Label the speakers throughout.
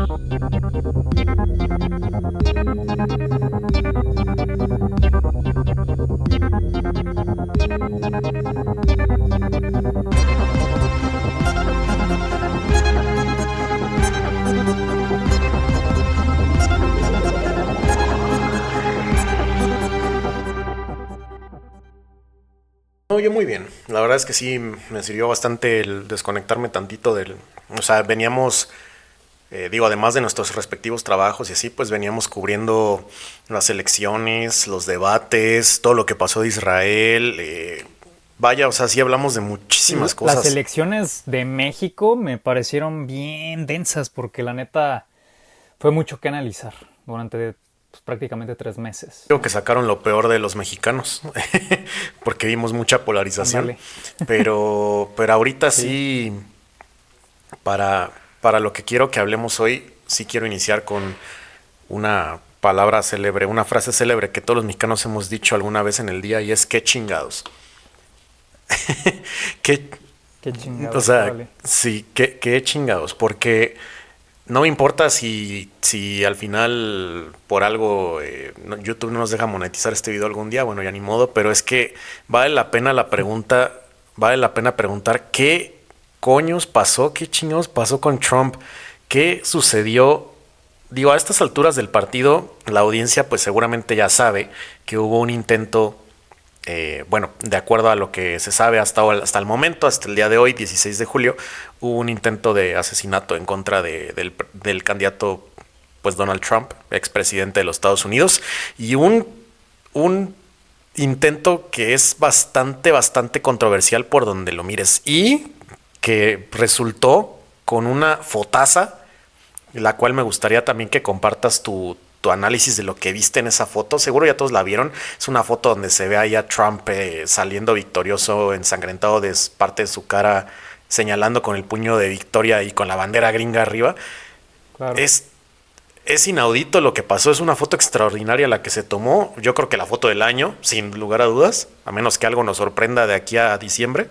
Speaker 1: No, yo muy bien. La verdad es que sí me sirvió bastante el desconectarme tantito del... O sea, veníamos, digo, además de nuestros respectivos trabajos y así, pues veníamos cubriendo las elecciones, los debates, todo lo que pasó de Israel. Vaya, o sea, sí hablamos de muchísimas
Speaker 2: Las
Speaker 1: cosas.
Speaker 2: elecciones de México me parecieron bien densas porque la neta fue mucho que analizar durante pues, prácticamente 3 meses.
Speaker 1: Creo que sacaron lo peor de los mexicanos, porque vimos mucha polarización.
Speaker 2: Ándale.
Speaker 1: Pero ahorita
Speaker 2: Sí.
Speaker 1: sí, para lo que quiero que hablemos hoy, sí quiero iniciar con una palabra célebre, una frase célebre que todos los mexicanos hemos dicho alguna vez en el día y es qué chingados. qué,
Speaker 2: Qué
Speaker 1: o
Speaker 2: chingados,
Speaker 1: sea,
Speaker 2: órale.
Speaker 1: sí, qué chingados, porque no me importa si al final por algo YouTube no nos deja monetizar este video algún día, bueno, ya ni modo, pero es que vale la pena la pregunta, vale la pena preguntar qué coños pasó, qué chingados pasó con Trump, qué sucedió. Digo, a estas alturas del partido, la audiencia pues seguramente ya sabe que hubo un intento, bueno, de acuerdo a lo que se sabe hasta el momento, hasta el día de hoy, 16 de julio, hubo un intento de asesinato en contra del candidato, pues Donald Trump, expresidente de los Estados Unidos, y un intento que es bastante controversial por donde lo mires, y que resultó con una fotaza la cual me gustaría también que compartas tu análisis de lo que viste en esa foto. Seguro ya todos la vieron. Es una foto donde se ve ahí a Trump saliendo victorioso, ensangrentado de parte de su cara, señalando con el puño de victoria y con la bandera gringa arriba.
Speaker 2: Claro.
Speaker 1: Es, es inaudito lo que pasó. Es una foto extraordinaria la que se tomó. Yo creo que la foto del año, sin lugar a dudas, a menos que algo nos sorprenda de aquí a diciembre.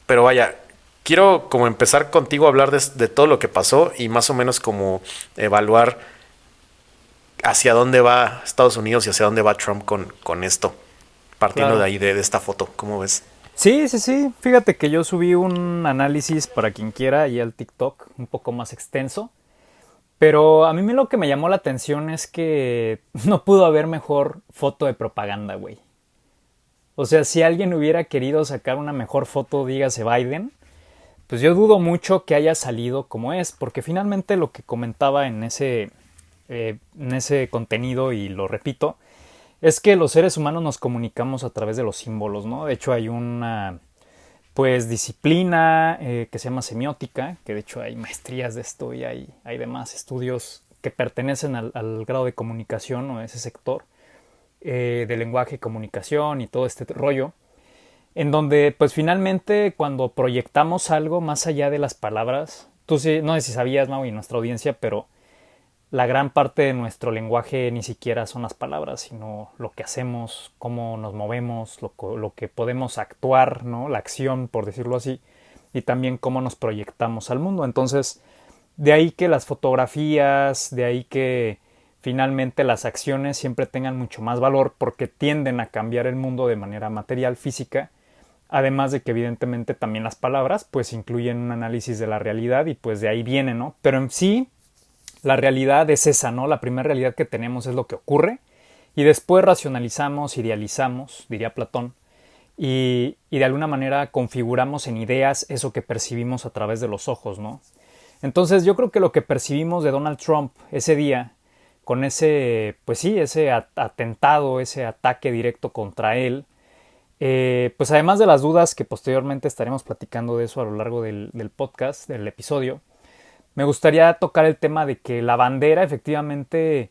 Speaker 1: Pero vaya, quiero como empezar contigo a hablar de todo lo que pasó y más o menos como evaluar hacia dónde va Estados Unidos y hacia dónde va Trump con esto, partiendo de
Speaker 2: Claro.
Speaker 1: ahí de esta foto. ¿Cómo ves?
Speaker 2: Sí, sí, sí. Fíjate que yo subí un análisis para quien quiera ahí al TikTok, un poco más extenso. Pero a mí lo que me llamó la atención es que no pudo haber mejor foto de propaganda, güey. O sea, si alguien hubiera querido sacar una mejor foto, dígase Biden, pues yo dudo mucho que haya salido como es, porque finalmente lo que comentaba en ese contenido, y lo repito, es que los seres humanos nos comunicamos a través de los símbolos, ¿no? De hecho hay una pues disciplina que se llama semiótica, que de hecho hay maestrías de esto y hay demás estudios que pertenecen al grado de comunicación o ese sector de lenguaje y comunicación y todo este rollo, en donde pues finalmente cuando proyectamos algo más allá de las palabras, tú sí, no sé si sabías, Mau, y nuestra audiencia, pero la gran parte de nuestro lenguaje ni siquiera son las palabras, sino lo que hacemos, cómo nos movemos, lo que podemos actuar, ¿no? La acción, por decirlo así, y también cómo nos proyectamos al mundo. Entonces, de ahí que las fotografías, de ahí que finalmente las acciones siempre tengan mucho más valor porque tienden a cambiar el mundo de manera material, física, además de que evidentemente también las palabras pues incluyen un análisis de la realidad y pues de ahí viene, ¿no? Pero en sí la realidad es esa, ¿no? La primera realidad que tenemos es lo que ocurre y después racionalizamos, idealizamos, diría Platón, y de alguna manera configuramos en ideas eso que percibimos a través de los ojos, ¿no? Entonces yo creo que lo que percibimos de Donald Trump ese día, con ese, pues sí, ese atentado, ese ataque directo contra él, pues además de las dudas que posteriormente estaremos platicando de eso a lo largo del podcast, del episodio, me gustaría tocar el tema de que la bandera efectivamente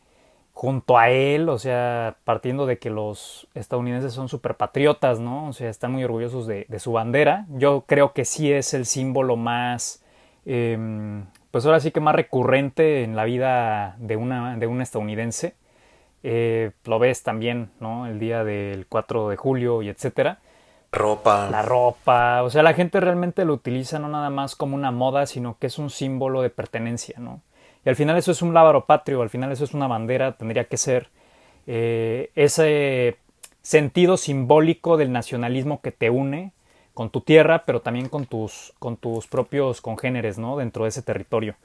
Speaker 2: junto a él, o sea, partiendo de que los estadounidenses son súper patriotas, ¿no? O sea, están muy orgullosos de su bandera. Yo creo que sí es el símbolo más, pues ahora sí que más recurrente en la vida de un estadounidense. Lo ves también, ¿no? El día del 4 de julio y etcétera.
Speaker 1: Ropa.
Speaker 2: La ropa, o sea, la gente realmente lo utiliza no nada más como una moda, sino que es un símbolo de pertenencia, ¿no? Y al final eso es un lábaro patrio, al final eso es una bandera, tendría que ser ese sentido simbólico del nacionalismo que te une con tu tierra, pero también con tus propios congéneres, ¿no? Dentro de ese territorio.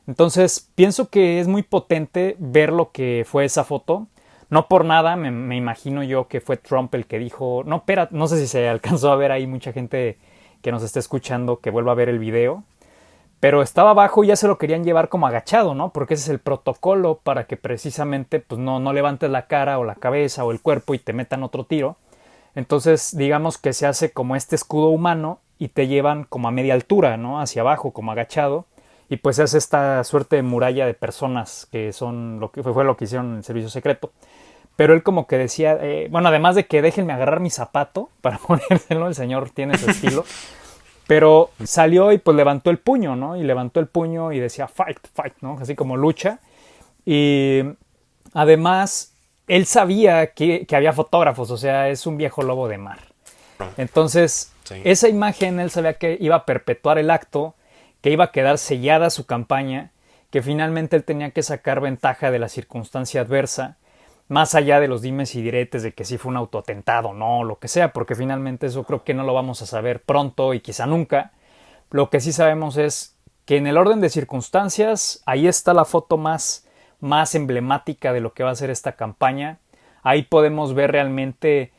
Speaker 2: Entonces, pienso que es muy potente ver lo que fue esa foto. No por nada, me imagino yo que fue Trump el que dijo, no, espera, no sé si se alcanzó a ver ahí mucha gente que nos está escuchando que vuelva a ver el video, pero estaba abajo y ya se lo querían llevar como agachado, ¿no? Porque ese es el protocolo para que precisamente pues no levantes la cara o la cabeza o el cuerpo y te metan otro tiro. Entonces, digamos que se hace como este escudo humano y te llevan como a media altura, ¿no? Hacia abajo, como agachado. Y pues se hace esta suerte de muralla de personas que son lo que fue lo que hicieron en el servicio secreto. Pero él como que decía, bueno, además de que déjenme agarrar mi zapato para ponérselo, el señor tiene su estilo. Pero salió y pues levantó el puño, ¿no? Y levantó el puño y decía fight, fight, ¿no? Así como lucha. Y además, él sabía que había fotógrafos, o sea, es un viejo lobo de mar. Entonces, sí, esa imagen él sabía que iba a perpetuar el acto, que iba a quedar sellada su campaña, que finalmente él tenía que sacar ventaja de la circunstancia adversa, más allá de los dimes y diretes de que sí fue un autoatentado, no, lo que sea, porque finalmente eso creo que no lo vamos a saber pronto y quizá nunca. Lo que sí sabemos es que en el orden de circunstancias, ahí está la foto más emblemática de lo que va a ser esta campaña. Ahí podemos ver realmente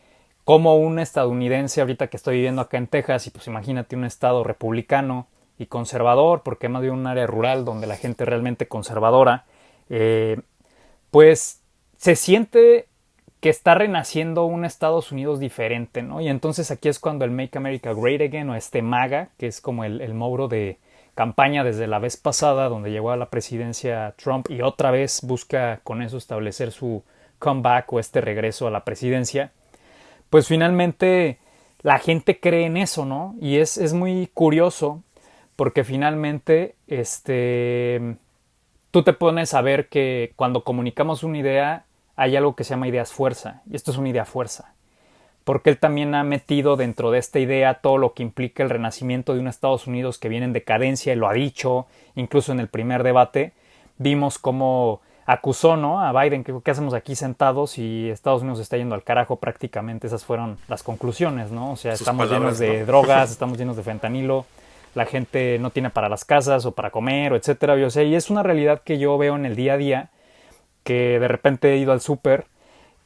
Speaker 2: cómo un estadounidense, ahorita que estoy viviendo acá en Texas, y pues imagínate un estado republicano y conservador, porque más de un área rural donde la gente es realmente conservadora, pues se siente que está renaciendo un Estados Unidos diferente, ¿no? Y entonces aquí es cuando el Make America Great Again, o este MAGA, que es como el mobro de campaña desde la vez pasada donde llegó a la presidencia Trump y otra vez busca con eso establecer su comeback o este regreso a la presidencia, pues finalmente la gente cree en eso, ¿no? Y es muy curioso porque finalmente tú te pones a ver que cuando comunicamos una idea hay algo que se llama ideas fuerza, y esto es una idea fuerza, porque él también ha metido dentro de esta idea todo lo que implica el renacimiento de un Estados Unidos que viene en decadencia, y lo ha dicho, incluso en el primer debate, vimos cómo acusó, ¿no?, a Biden, ¿qué hacemos aquí sentados y Estados Unidos está yendo al carajo prácticamente? Esas fueron las conclusiones, ¿no? O sea, estamos llenos de drogas, estamos llenos de fentanilo, la gente no tiene para las casas o para comer, o etcétera, o sea, y es una realidad que yo veo en el día a día, que de repente he ido al súper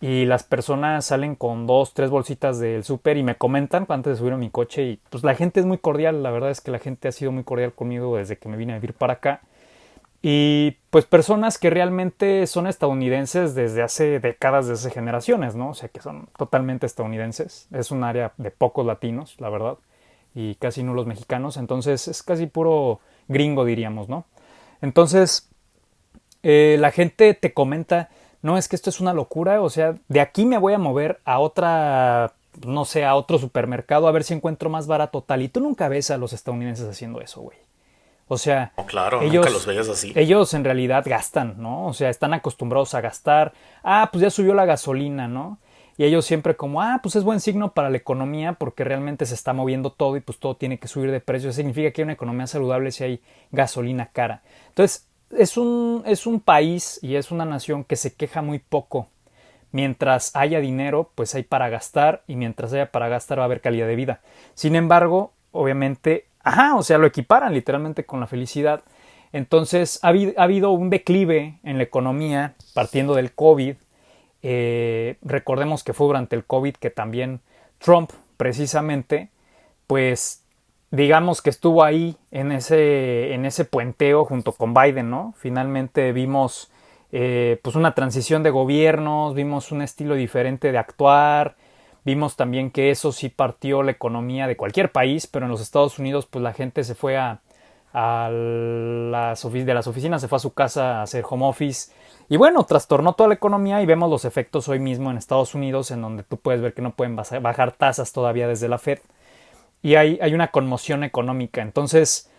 Speaker 2: y las personas salen con 2, 3 bolsitas del súper y me comentan antes de subir a mi coche, y pues la gente es muy cordial, la verdad es que la gente ha sido muy cordial conmigo desde que me vine a vivir para acá, y pues personas que realmente son estadounidenses desde hace décadas, desde hace generaciones, ¿no? O sea, que son totalmente estadounidenses, es un área de pocos latinos, la verdad, y casi nulos mexicanos, entonces es casi puro gringo, diríamos, ¿no? Entonces la gente te comenta, no, es que esto es una locura, o sea, de aquí me voy a mover a otra, no sé, a otro supermercado a ver si encuentro más barato tal, y tú nunca ves a los estadounidenses haciendo eso, güey. O sea,
Speaker 1: no, claro, nunca los veías así.
Speaker 2: Ellos en realidad gastan, ¿no? O sea, están acostumbrados a gastar. Ah, pues ya subió la gasolina, ¿no? Y ellos siempre como, pues es buen signo para la economía porque realmente se está moviendo todo y pues todo tiene que subir de precio. Eso significa que hay una economía saludable si hay gasolina cara. Entonces, es un país y es una nación que se queja muy poco. Mientras haya dinero, pues hay para gastar, y mientras haya para gastar va a haber calidad de vida. Sin embargo, obviamente, o sea, lo equiparan literalmente con la felicidad. Entonces, ha habido un declive en la economía partiendo del COVID. Recordemos que fue durante el COVID que también Trump, precisamente, pues digamos que estuvo ahí en ese puenteo junto con Biden, ¿no? Finalmente vimos pues una transición de gobiernos, vimos un estilo diferente de actuar, vimos también que eso sí partió la economía de cualquier país, pero en los Estados Unidos pues la gente se fue de las oficinas, se fue a su casa a hacer home office, y bueno, trastornó toda la economía, y vemos los efectos hoy mismo en Estados Unidos, en donde tú puedes ver que no pueden bajar tasas todavía desde la Fed, y hay una conmoción económica. Entonces,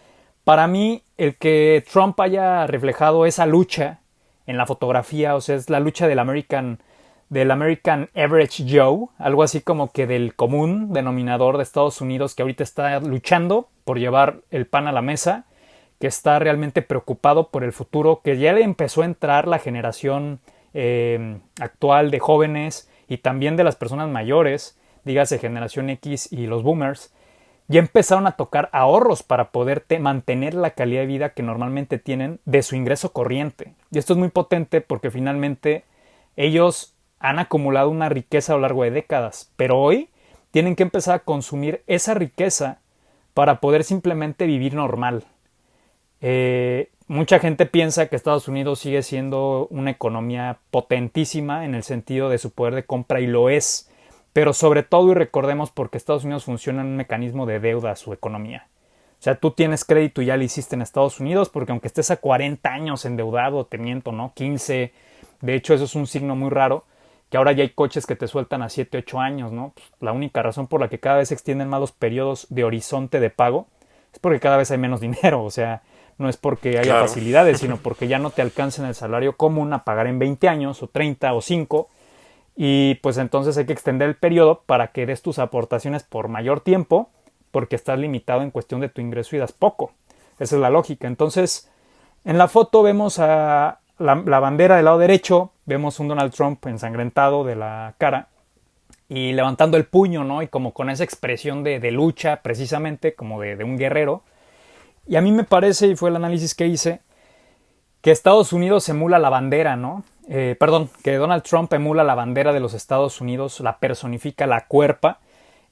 Speaker 2: para mí, el que Trump haya reflejado esa lucha en la fotografía, o sea, es la lucha del American Average Joe, algo así como que del común denominador de Estados Unidos, que ahorita está luchando por llevar el pan a la mesa, que está realmente preocupado por el futuro, que ya le empezó a entrar la generación actual de jóvenes y también de las personas mayores, dígase generación X y los boomers, ya empezaron a tocar ahorros para poder mantener la calidad de vida que normalmente tienen de su ingreso corriente. Y esto es muy potente porque finalmente ellos han acumulado una riqueza a lo largo de décadas, pero hoy tienen que empezar a consumir esa riqueza para poder simplemente vivir normal. Mucha gente piensa que Estados Unidos sigue siendo una economía potentísima en el sentido de su poder de compra, y lo es, pero sobre todo, y recordemos, porque Estados Unidos funciona en un mecanismo de deuda a su economía. O sea, tú tienes crédito y ya lo hiciste en Estados Unidos, porque aunque estés a 40 años endeudado, te miento, ¿no? 15, de hecho eso es un signo muy raro, que ahora ya hay coches que te sueltan a 7, 8 años, ¿no? Pues la única razón por la que cada vez se extienden más los periodos de horizonte de pago es porque cada vez hay menos dinero, o sea, no es porque haya facilidades, sino porque ya no te alcanzan el salario común a pagar en 20 años, o 30, o 5, y pues entonces hay que extender el periodo para que des tus aportaciones por mayor tiempo, porque estás limitado en cuestión de tu ingreso y das poco. Esa es la lógica. Entonces, en la foto vemos a la bandera del lado derecho, vemos un Donald Trump ensangrentado de la cara y levantando el puño, ¿no? Y como con esa expresión de lucha, precisamente, como de un guerrero. Y a mí me parece, y fue el análisis que hice, que Estados Unidos emula la bandera, ¿no? Que Donald Trump emula la bandera de los Estados Unidos, la personifica, la cuerpa,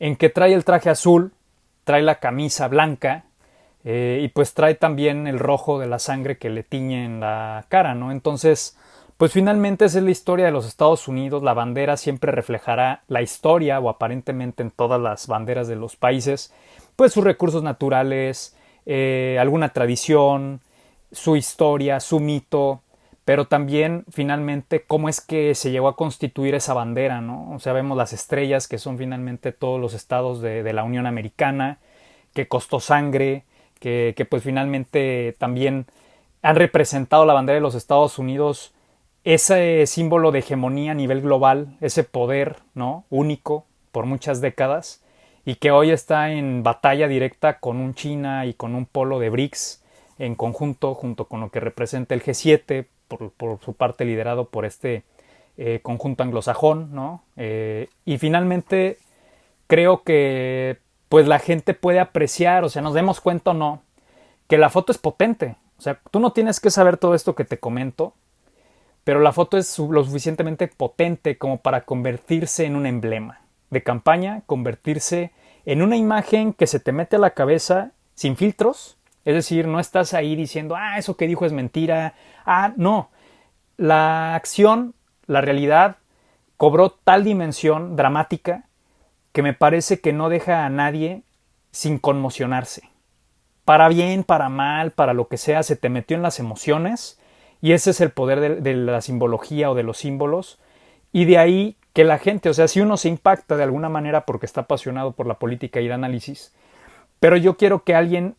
Speaker 2: en que trae el traje azul, trae la camisa blanca, y pues trae también el rojo de la sangre que le tiñe en la cara, ¿no? Entonces, pues finalmente esa es la historia de los Estados Unidos. La bandera siempre reflejará la historia, o aparentemente en todas las banderas de los países, pues sus recursos naturales, alguna tradición, su historia, su mito, pero también finalmente cómo es que se llegó a constituir esa bandera, ¿no? O sea, vemos las estrellas, que son finalmente todos los estados de la Unión Americana, que costó sangre, que pues finalmente también han representado la bandera de los Estados Unidos, ese símbolo de hegemonía a nivel global, ese poder, ¿no? Único por muchas décadas, y que hoy está en batalla directa con un China y con un polo de BRICS en conjunto, junto con lo que representa el G7, por su parte liderado por este conjunto anglosajón, ¿no? Y finalmente creo que pues la gente puede apreciar, o sea, nos demos cuenta o no, que la foto es potente. O sea, tú no tienes que saber todo esto que te comento, pero la foto es lo suficientemente potente como para convertirse en un emblema de campaña, convertirse en una imagen que se te mete a la cabeza sin filtros. Es decir, no estás ahí diciendo, eso que dijo es mentira. No. La acción, la realidad, cobró tal dimensión dramática que me parece que no deja a nadie sin conmocionarse. Para bien, para mal, para lo que sea, se te metió en las emociones, y ese es el poder de la simbología o de los símbolos. Y de ahí que la gente, o sea, si uno se impacta de alguna manera porque está apasionado por la política y el análisis, pero yo quiero que alguien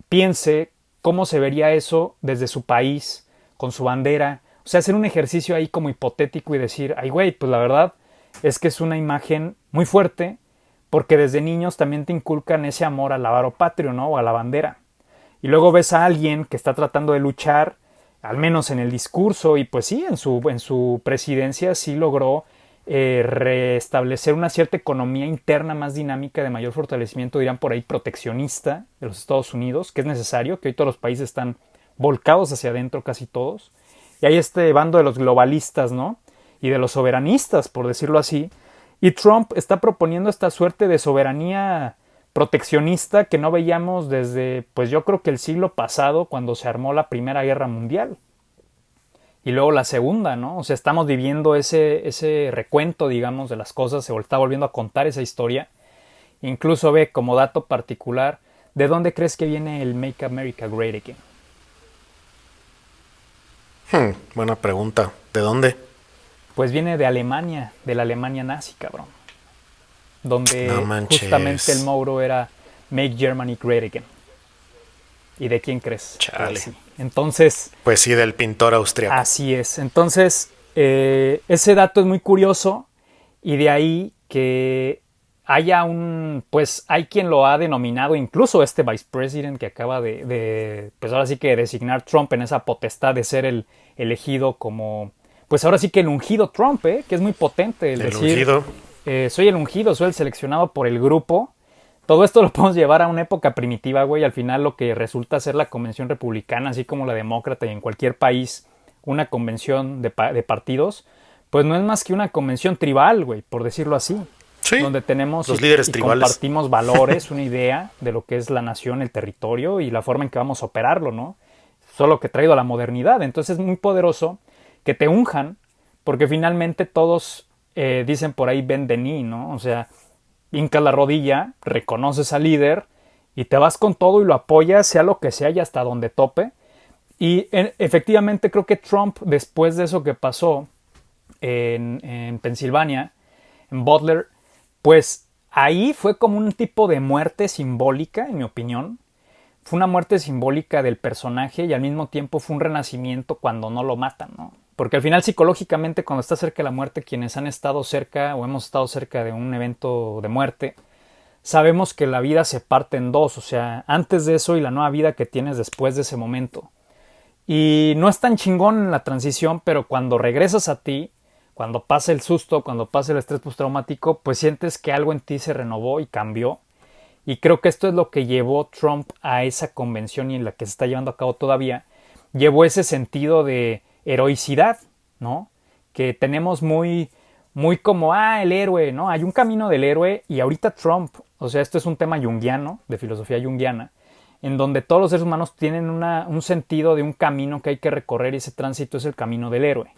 Speaker 2: piense cómo se vería eso desde su país, con su bandera. O sea, hacer un ejercicio ahí como hipotético y decir, ay güey, pues la verdad es que es una imagen muy fuerte, porque desde niños también te inculcan ese amor al avaro patrio, ¿no? O a la bandera. Y luego ves a alguien que está tratando de luchar, al menos en el discurso, y pues sí, en su presidencia sí logró restablecer una cierta economía interna más dinámica, de mayor fortalecimiento, dirán por ahí proteccionista, de los Estados Unidos, que es necesario, que hoy todos los países están volcados hacia adentro, casi todos. Y hay este bando de los globalistas, ¿no? Y de los soberanistas, por decirlo así. Y Trump está proponiendo esta suerte de soberanía proteccionista que no veíamos desde, pues yo creo que el siglo pasado, cuando se armó la Primera Guerra Mundial. Y luego la segunda, ¿no? O sea, estamos viviendo ese recuento, digamos, de las cosas, se está volviendo a contar esa historia. Incluso ve, como dato particular, ¿de dónde crees que viene el Make America Great Again?
Speaker 1: Buena pregunta. ¿De dónde?
Speaker 2: Pues viene de Alemania, de la Alemania nazi, cabrón. Donde
Speaker 1: No manches.
Speaker 2: justamente el motto era Make Germany Great Again. ¿Y de quién crees?
Speaker 1: Chale.
Speaker 2: Pues sí. Entonces,
Speaker 1: Pues sí, del pintor austriaco.
Speaker 2: así es. Entonces, ese dato es muy curioso, y de ahí que pues hay quien lo ha denominado, incluso este vicepresident que acaba pues ahora sí que designar Trump en esa potestad de ser el elegido como, pues ahora sí que el ungido Trump, que es muy potente el decir,
Speaker 1: ungido.
Speaker 2: Soy el ungido, soy el seleccionado por el grupo. Todo esto lo podemos llevar a una época primitiva, güey. Al final lo que resulta ser la convención republicana, así como la demócrata y en cualquier país, una convención de partidos, pues no es más que una convención tribal, güey, por decirlo así.
Speaker 1: Sí,
Speaker 2: donde tenemos
Speaker 1: los líderes tribales.
Speaker 2: Compartimos valores, una idea de lo que es la nación, el territorio y la forma en que vamos a operarlo, ¿no? Solo que traído a la modernidad. Entonces es muy poderoso que te unjan, porque finalmente todos dicen por ahí bend the knee, ¿no? O sea, hincas la rodilla, reconoces al líder y te vas con todo y lo apoyas, sea lo que sea y hasta donde tope. Y efectivamente creo que Trump, después de eso que pasó en Pensilvania, en Butler, pues ahí fue como un tipo de muerte simbólica, en mi opinión. Fue una muerte simbólica del personaje y al mismo tiempo fue un renacimiento cuando no lo matan, ¿no? Porque al final psicológicamente cuando está cerca de la muerte, quienes han estado cerca o hemos estado cerca de un evento de muerte, sabemos que la vida se parte en dos, o sea, antes de eso y la nueva vida que tienes después de ese momento. Y no es tan chingón en la transición, pero cuando regresas a ti, cuando pasa el susto, cuando pasa el estrés postraumático, pues sientes que algo en ti se renovó y cambió. Y creo que esto es lo que llevó Trump a esa convención y en la que se está llevando a cabo todavía. Llevó ese sentido de heroicidad, ¿no? Que tenemos muy como, el héroe, ¿no? Hay un camino del héroe y ahorita Trump, o sea, esto es un tema junguiano, de filosofía junguiana, en donde todos los seres humanos tienen un sentido de un camino que hay que recorrer y ese tránsito es el camino del héroe.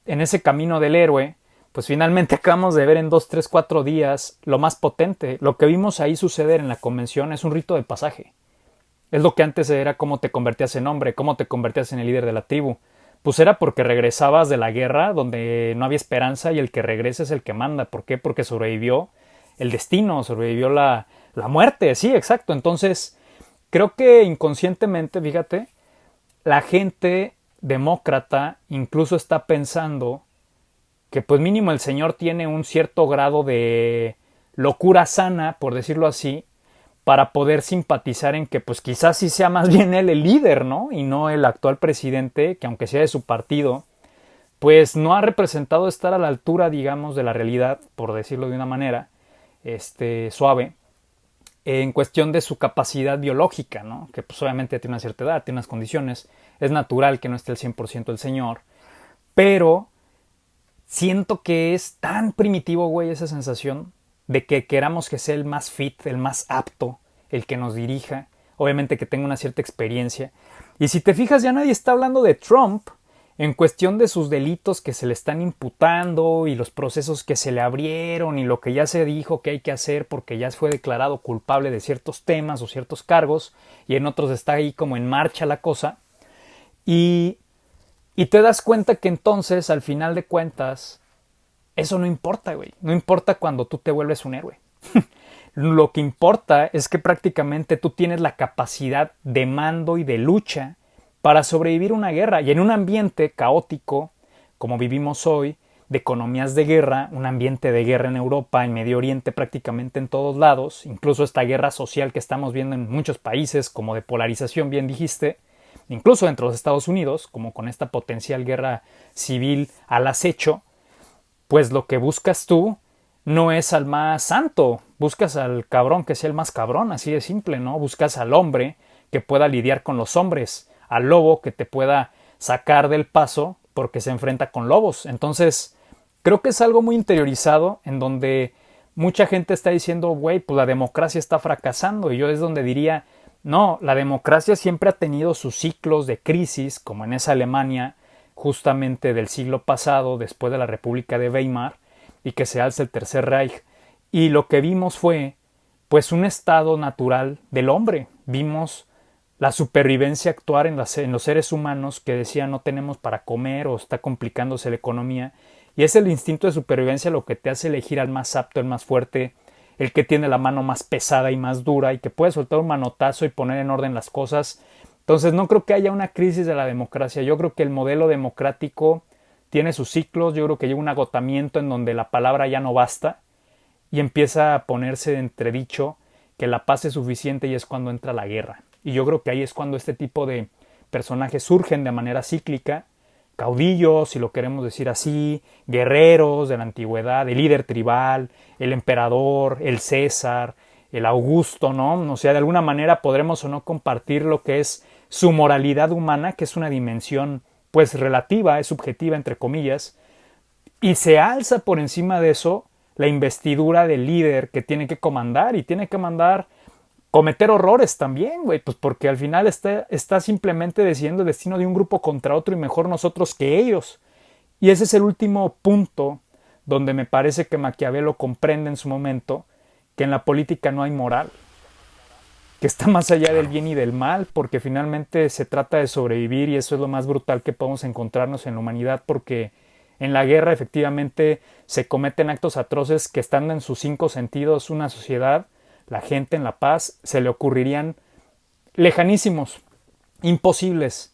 Speaker 2: En ese camino del héroe, pues finalmente acabamos de ver en 2, 3, 4 días lo más potente. Lo que vimos ahí suceder en la convención es un rito de pasaje. Es lo que antes era cómo te convertías en hombre, cómo te convertías en el líder de la tribu. Pues era porque regresabas de la guerra donde no había esperanza y el que regresa es el que manda. ¿Por qué? Porque sobrevivió el destino, sobrevivió la muerte. Sí, exacto. Entonces, creo que inconscientemente, fíjate, la gente demócrata incluso está pensando que pues mínimo el señor tiene un cierto grado de locura sana, por decirlo así, para poder simpatizar en que pues quizás sí sea más bien él el líder, ¿no? Y no el actual presidente, que aunque sea de su partido, pues no ha representado estar a la altura, digamos, de la realidad, por decirlo de una manera suave, en cuestión de su capacidad biológica, ¿no? Que pues obviamente tiene una cierta edad, tiene unas condiciones, es natural que no esté al 100% el señor, pero siento que es tan primitivo, güey, esa sensación de que queramos que sea el más fit, el más apto, el que nos dirija, obviamente que tenga una cierta experiencia. Y si te fijas, ya nadie está hablando de Trump en cuestión de sus delitos que se le están imputando y los procesos que se le abrieron y lo que ya se dijo que hay que hacer porque ya fue declarado culpable de ciertos temas o ciertos cargos y en otros está ahí como en marcha la cosa. Y te das cuenta que entonces, al final de cuentas, eso no importa, güey. No importa cuando tú te vuelves un héroe. Lo que importa es que prácticamente tú tienes la capacidad de mando y de lucha para sobrevivir una guerra. Y en un ambiente caótico, como vivimos hoy, de economías de guerra, un ambiente de guerra en Europa, en Medio Oriente, prácticamente en todos lados, incluso esta guerra social que estamos viendo en muchos países, como de polarización, bien dijiste, incluso dentro de los Estados Unidos, como con esta potencial guerra civil al acecho, pues lo que buscas tú no es al más santo, buscas al cabrón que sea el más cabrón, así de simple, ¿no? Buscas al hombre que pueda lidiar con los hombres, al lobo que te pueda sacar del paso porque se enfrenta con lobos. Entonces, creo que es algo muy interiorizado en donde mucha gente está diciendo, güey, pues la democracia está fracasando. Y yo es donde diría, no, la democracia siempre ha tenido sus ciclos de crisis, como en esa Alemania justamente del siglo pasado, después de la República de Weimar, y que se alza el Tercer Reich. Y lo que vimos fue, pues, un estado natural del hombre. Vimos la supervivencia actuar en los seres humanos que decían no tenemos para comer o está complicándose la economía. Y es el instinto de supervivencia lo que te hace elegir al más apto, el más fuerte, el que tiene la mano más pesada y más dura y que puede soltar un manotazo y poner en orden las cosas. Entonces no creo que haya una crisis de la democracia. Yo creo que el modelo democrático tiene sus ciclos. Yo creo que llega un agotamiento en donde la palabra ya no basta y empieza a ponerse de entredicho que la paz es suficiente y es cuando entra la guerra. Y yo creo que ahí es cuando este tipo de personajes surgen de manera cíclica, caudillos, si lo queremos decir así, guerreros de la antigüedad, el líder tribal, el emperador, el César, el Augusto, ¿no? O sea, de alguna manera podremos o no compartir lo que es su moralidad humana, que es una dimensión pues relativa, es subjetiva entre comillas, y se alza por encima de eso la investidura del líder que tiene que comandar y tiene que mandar cometer horrores también, güey, pues porque al final está simplemente decidiendo el destino de un grupo contra otro y mejor nosotros que ellos. Y ese es el último punto donde me parece que Maquiavelo comprende en su momento que en la política no hay moral, que está más allá del bien y del mal, porque finalmente se trata de sobrevivir y eso es lo más brutal que podemos encontrarnos en la humanidad, porque en la guerra efectivamente se cometen actos atroces que estando en sus 5 sentidos una sociedad, la gente en la paz, se le ocurrirían lejanísimos, imposibles.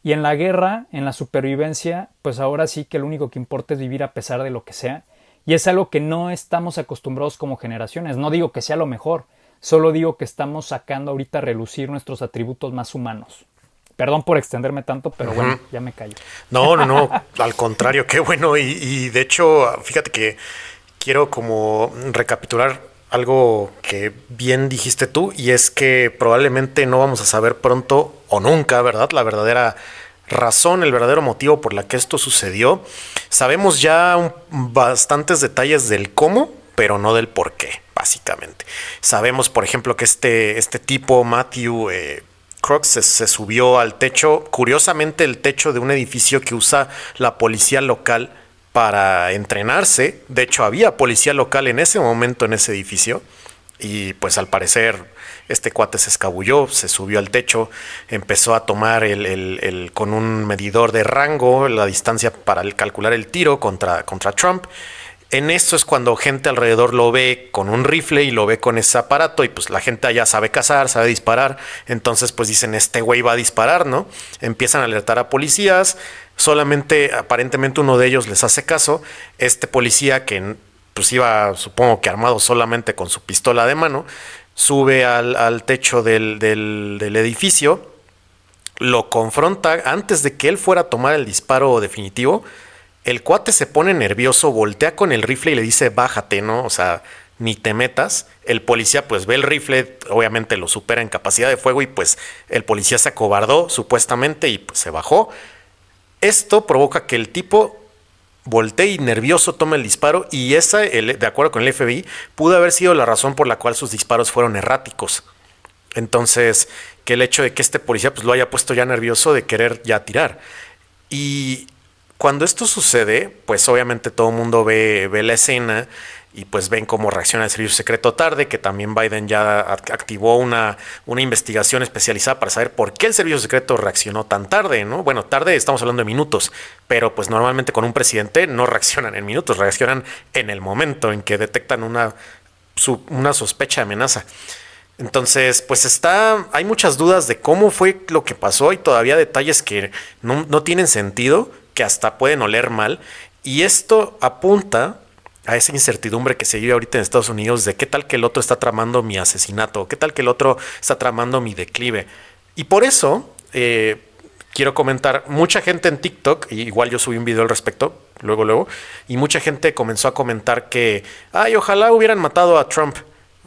Speaker 2: Y en la guerra, en la supervivencia, pues ahora sí que lo único que importa es vivir a pesar de lo que sea. Y es algo que no estamos acostumbrados como generaciones. No digo que sea lo mejor, solo digo que estamos sacando ahorita a relucir nuestros atributos más humanos. Perdón por extenderme tanto, pero bueno, ya me callo.
Speaker 1: No, al contrario, qué bueno. Y de hecho, fíjate que quiero como recapitular algo que bien dijiste tú, y es que probablemente no vamos a saber pronto o nunca, ¿verdad? La verdadera razón, el verdadero motivo por la que esto sucedió. Sabemos ya bastantes detalles del cómo, pero no del por qué, básicamente. Sabemos, por ejemplo, que este tipo, Matthew Crooks, se subió al techo, curiosamente el techo de un edificio que usa la policía local para entrenarse. De hecho, había policía local en ese momento en ese edificio. Y pues al parecer este cuate se escabulló, se subió al techo, empezó a tomar con un medidor de rango la distancia para calcular el tiro contra Trump. En esto es cuando gente alrededor lo ve con un rifle y lo ve con ese aparato, y pues la gente allá sabe cazar, sabe disparar. Entonces pues dicen, este güey va a disparar, ¿no? Empiezan a alertar a policías. Solamente aparentemente uno de ellos les hace caso. Este policía, que pues iba, supongo que armado solamente con su pistola de mano, sube al techo del edificio, lo confronta. Antes de que él fuera a tomar el disparo definitivo, el cuate se pone nervioso, voltea con el rifle y le dice, bájate, ¿no? O sea, ni te metas. El policía pues ve el rifle, obviamente lo supera en capacidad de fuego, y pues el policía se acobardó supuestamente y pues se bajó. Esto provoca que el tipo voltee y nervioso tome el disparo, y esa, de acuerdo con el FBI, pudo haber sido la razón por la cual sus disparos fueron erráticos. Entonces, que el hecho de que este policía pues lo haya puesto ya nervioso de querer ya tirar. Y cuando esto sucede, pues obviamente todo el mundo ve la escena y pues ven cómo reacciona el servicio secreto tarde, que también Biden ya activó una investigación especializada para saber por qué el servicio secreto reaccionó tan tarde, ¿no? Bueno, tarde estamos hablando de minutos, pero pues normalmente con un presidente no reaccionan en minutos, reaccionan en el momento en que detectan una sospecha de amenaza. Entonces, pues hay muchas dudas de cómo fue lo que pasó, y todavía detalles que no tienen sentido, que hasta pueden oler mal, y esto apunta a esa incertidumbre que se vive ahorita en Estados Unidos de qué tal que el otro está tramando mi asesinato, qué tal que el otro está tramando mi declive. Y por eso quiero comentar, mucha gente en TikTok, igual yo subí un video al respecto, luego, y mucha gente comenzó a comentar que, ay, ojalá hubieran matado a Trump,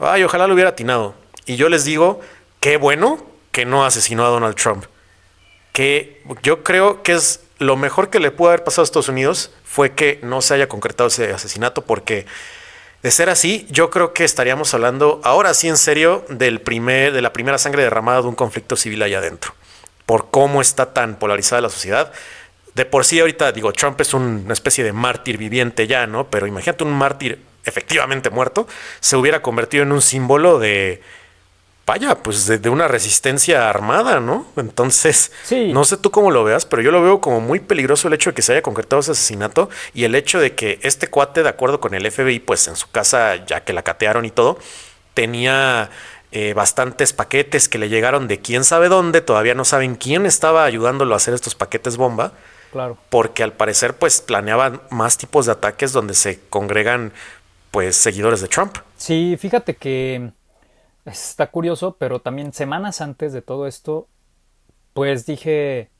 Speaker 1: ay, ojalá lo hubiera atinado. Y yo les digo, qué bueno que no asesinó a Donald Trump. Que yo creo que es lo mejor que le pudo haber pasado a Estados Unidos, fue que no se haya concretado ese asesinato, porque de ser así, yo creo que estaríamos hablando ahora sí en serio de la primera sangre derramada de un conflicto civil allá adentro, por cómo está tan polarizada la sociedad. De por sí ahorita, digo, Trump es una especie de mártir viviente ya, ¿no? Pero imagínate un mártir efectivamente muerto, se hubiera convertido en un símbolo de, vaya, pues de una resistencia armada, ¿no? Entonces,
Speaker 2: Sí,
Speaker 1: no sé tú cómo lo veas, pero yo lo veo como muy peligroso el hecho de que se haya concretado ese asesinato, y el hecho de que este cuate, de acuerdo con el FBI, pues en su casa, ya que la catearon y todo, tenía bastantes paquetes que le llegaron de quién sabe dónde. Todavía no saben quién estaba ayudándolo a hacer estos paquetes bomba,
Speaker 2: claro.
Speaker 1: porque al parecer pues planeaban más tipos de ataques donde se congregan pues seguidores de Trump.
Speaker 2: Sí, fíjate que está curioso, pero también semanas antes de todo esto, pues dije,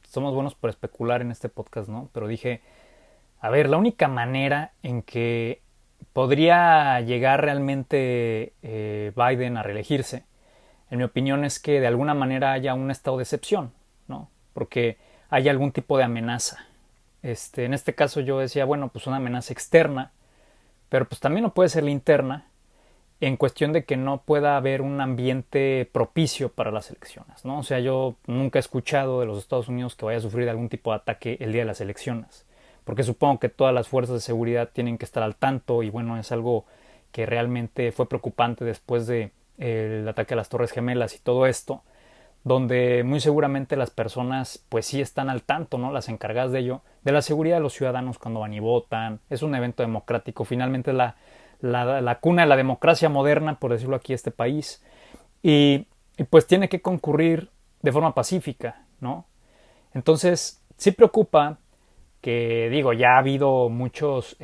Speaker 2: somos buenos por especular en este podcast, ¿no? Pero dije, a ver, la única manera en que podría llegar realmente Biden a reelegirse, en mi opinión, es que de alguna manera haya un estado de excepción, ¿no? Porque haya algún tipo de amenaza. En este caso yo decía, bueno, pues una amenaza externa, pero pues también no puede ser la interna, en cuestión de que no pueda haber un ambiente propicio para las elecciones, ¿no? O sea, yo nunca he escuchado de los Estados Unidos que vaya a sufrir algún tipo de ataque el día de las elecciones, porque supongo que todas las fuerzas de seguridad tienen que estar al tanto y bueno, es algo que realmente fue preocupante después de el ataque a las Torres Gemelas y todo esto, donde muy seguramente las personas pues sí están al tanto, ¿no? Las encargadas de ello, de la seguridad de los ciudadanos cuando van y votan. Es un evento democrático, finalmente es la cuna de la democracia moderna, por decirlo aquí, este país. Y pues tiene que concurrir de forma pacífica, ¿no? Entonces, sí preocupa que, digo, ya ha habido muchos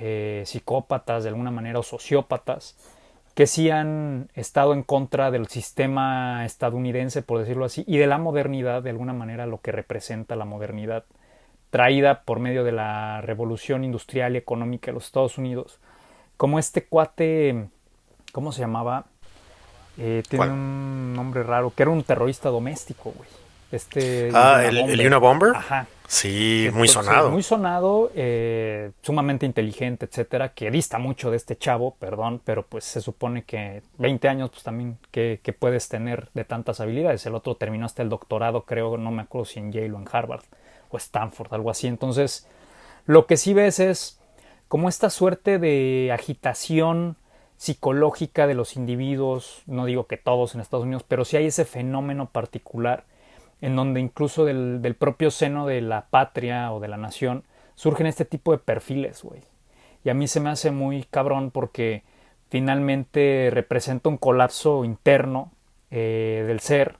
Speaker 2: psicópatas de alguna manera o sociópatas que sí han estado en contra del sistema estadounidense, por decirlo así, y de la modernidad, de alguna manera, lo que representa la modernidad traída por medio de la revolución industrial y económica de los Estados Unidos. Como este cuate, ¿cómo se llamaba? Tiene
Speaker 1: ¿Cuál?
Speaker 2: un nombre raro, que era un terrorista doméstico, güey.
Speaker 1: Ah, el
Speaker 2: Unabomber.
Speaker 1: Unabomber.
Speaker 2: Ajá.
Speaker 1: Sí, muy
Speaker 2: Entonces,
Speaker 1: sonado.
Speaker 2: muy sonado, sumamente inteligente, etcétera, que dista mucho de este chavo, perdón, pero pues se supone que 20 años, pues también, que puedes tener de tantas habilidades. El otro terminó hasta el doctorado, creo, no me acuerdo si en Yale o en Harvard o Stanford, algo así. Entonces, lo que sí ves es como esta suerte de agitación psicológica de los individuos, no digo que todos en Estados Unidos, pero sí hay ese fenómeno particular en donde incluso del propio seno de la patria o de la nación surgen este tipo de perfiles, güey. Y a mí se me hace muy cabrón porque finalmente representa un colapso interno del ser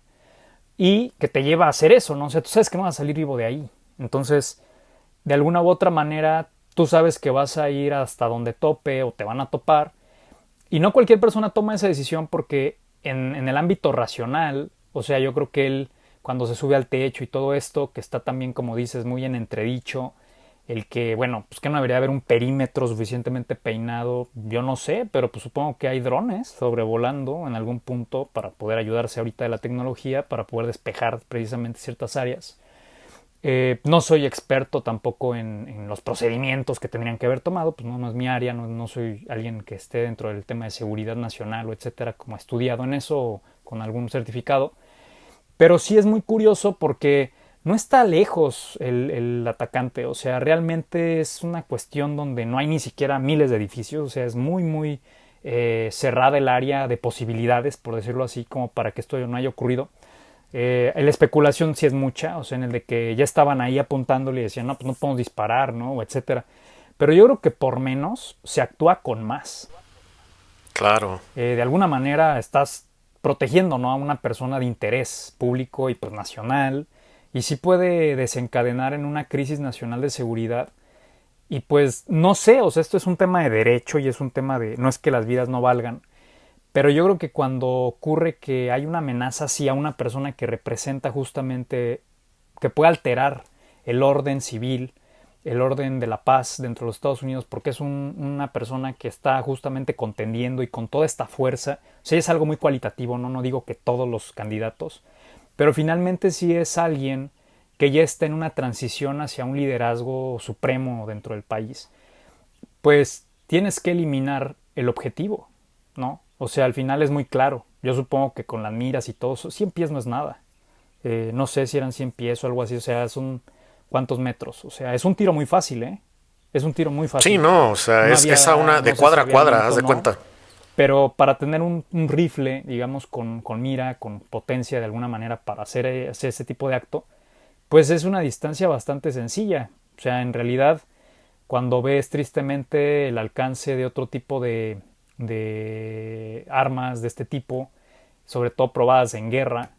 Speaker 2: y que te lleva a hacer eso, ¿no? O sea, tú sabes que no vas a salir vivo de ahí. Entonces, de alguna u otra manera, tú sabes que vas a ir hasta donde tope o te van a topar. Y no cualquier persona toma esa decisión porque en el ámbito racional, o sea, yo creo que él, cuando se sube al techo y todo esto, que está también, como dices, muy en entredicho, el que, bueno, pues que no debería haber un perímetro suficientemente peinado, yo no sé, pero pues supongo que hay drones sobrevolando en algún punto para poder ayudarse ahorita de la tecnología, para poder despejar precisamente ciertas áreas. No soy experto tampoco en los procedimientos que tendrían que haber tomado, pues no es mi área, no soy alguien que esté dentro del tema de seguridad nacional o etcétera, como ha estudiado en eso o con algún certificado. Pero sí es muy curioso porque no está lejos el atacante, o sea, realmente es una cuestión donde no hay ni siquiera miles de edificios, o sea, es muy cerrada el área de posibilidades, por decirlo así, como para que esto no haya ocurrido. La especulación sí es mucha, o sea, en el de que ya estaban ahí apuntándole y decían, no, pues no podemos disparar, ¿no? O etcétera. Pero yo creo que por menos se actúa con más.
Speaker 1: Claro.
Speaker 2: De alguna manera estás protegiendo, ¿no?, a una persona de interés público y pues nacional, y sí puede desencadenar en una crisis nacional de seguridad. Y pues no sé, o sea, esto es un tema de derecho y es un tema de, no es que las vidas no valgan, pero yo creo que cuando ocurre que hay una amenaza así a una persona que representa justamente, que puede alterar el orden civil, el orden de la paz dentro de los Estados Unidos, porque es una persona que está justamente contendiendo y con toda esta fuerza, o sea, es algo muy cualitativo, no digo que todos los candidatos, pero finalmente sí es alguien que ya está en una transición hacia un liderazgo supremo dentro del país, pues tienes que eliminar el objetivo, ¿no? O sea, al final es muy claro. Yo supongo que con las miras y todo eso, 100 pies no es nada. No sé si eran 100 pies o algo así, o sea, son cuántos metros. O sea, es un tiro muy fácil, ¿eh? Es un tiro muy
Speaker 1: Sí,
Speaker 2: fácil.
Speaker 1: no, o sea,
Speaker 2: No
Speaker 1: es a
Speaker 2: había,
Speaker 1: una
Speaker 2: no
Speaker 1: de
Speaker 2: sé si
Speaker 1: cuadra a
Speaker 2: había
Speaker 1: cuadra, haz
Speaker 2: viento o
Speaker 1: de
Speaker 2: no,
Speaker 1: cuenta.
Speaker 2: pero para tener un rifle, digamos, con mira, con potencia de alguna manera para hacer ese tipo de acto, pues es una distancia bastante sencilla. O sea, en realidad, cuando ves tristemente el alcance de otro tipo de armas de este tipo, sobre todo probadas en guerra,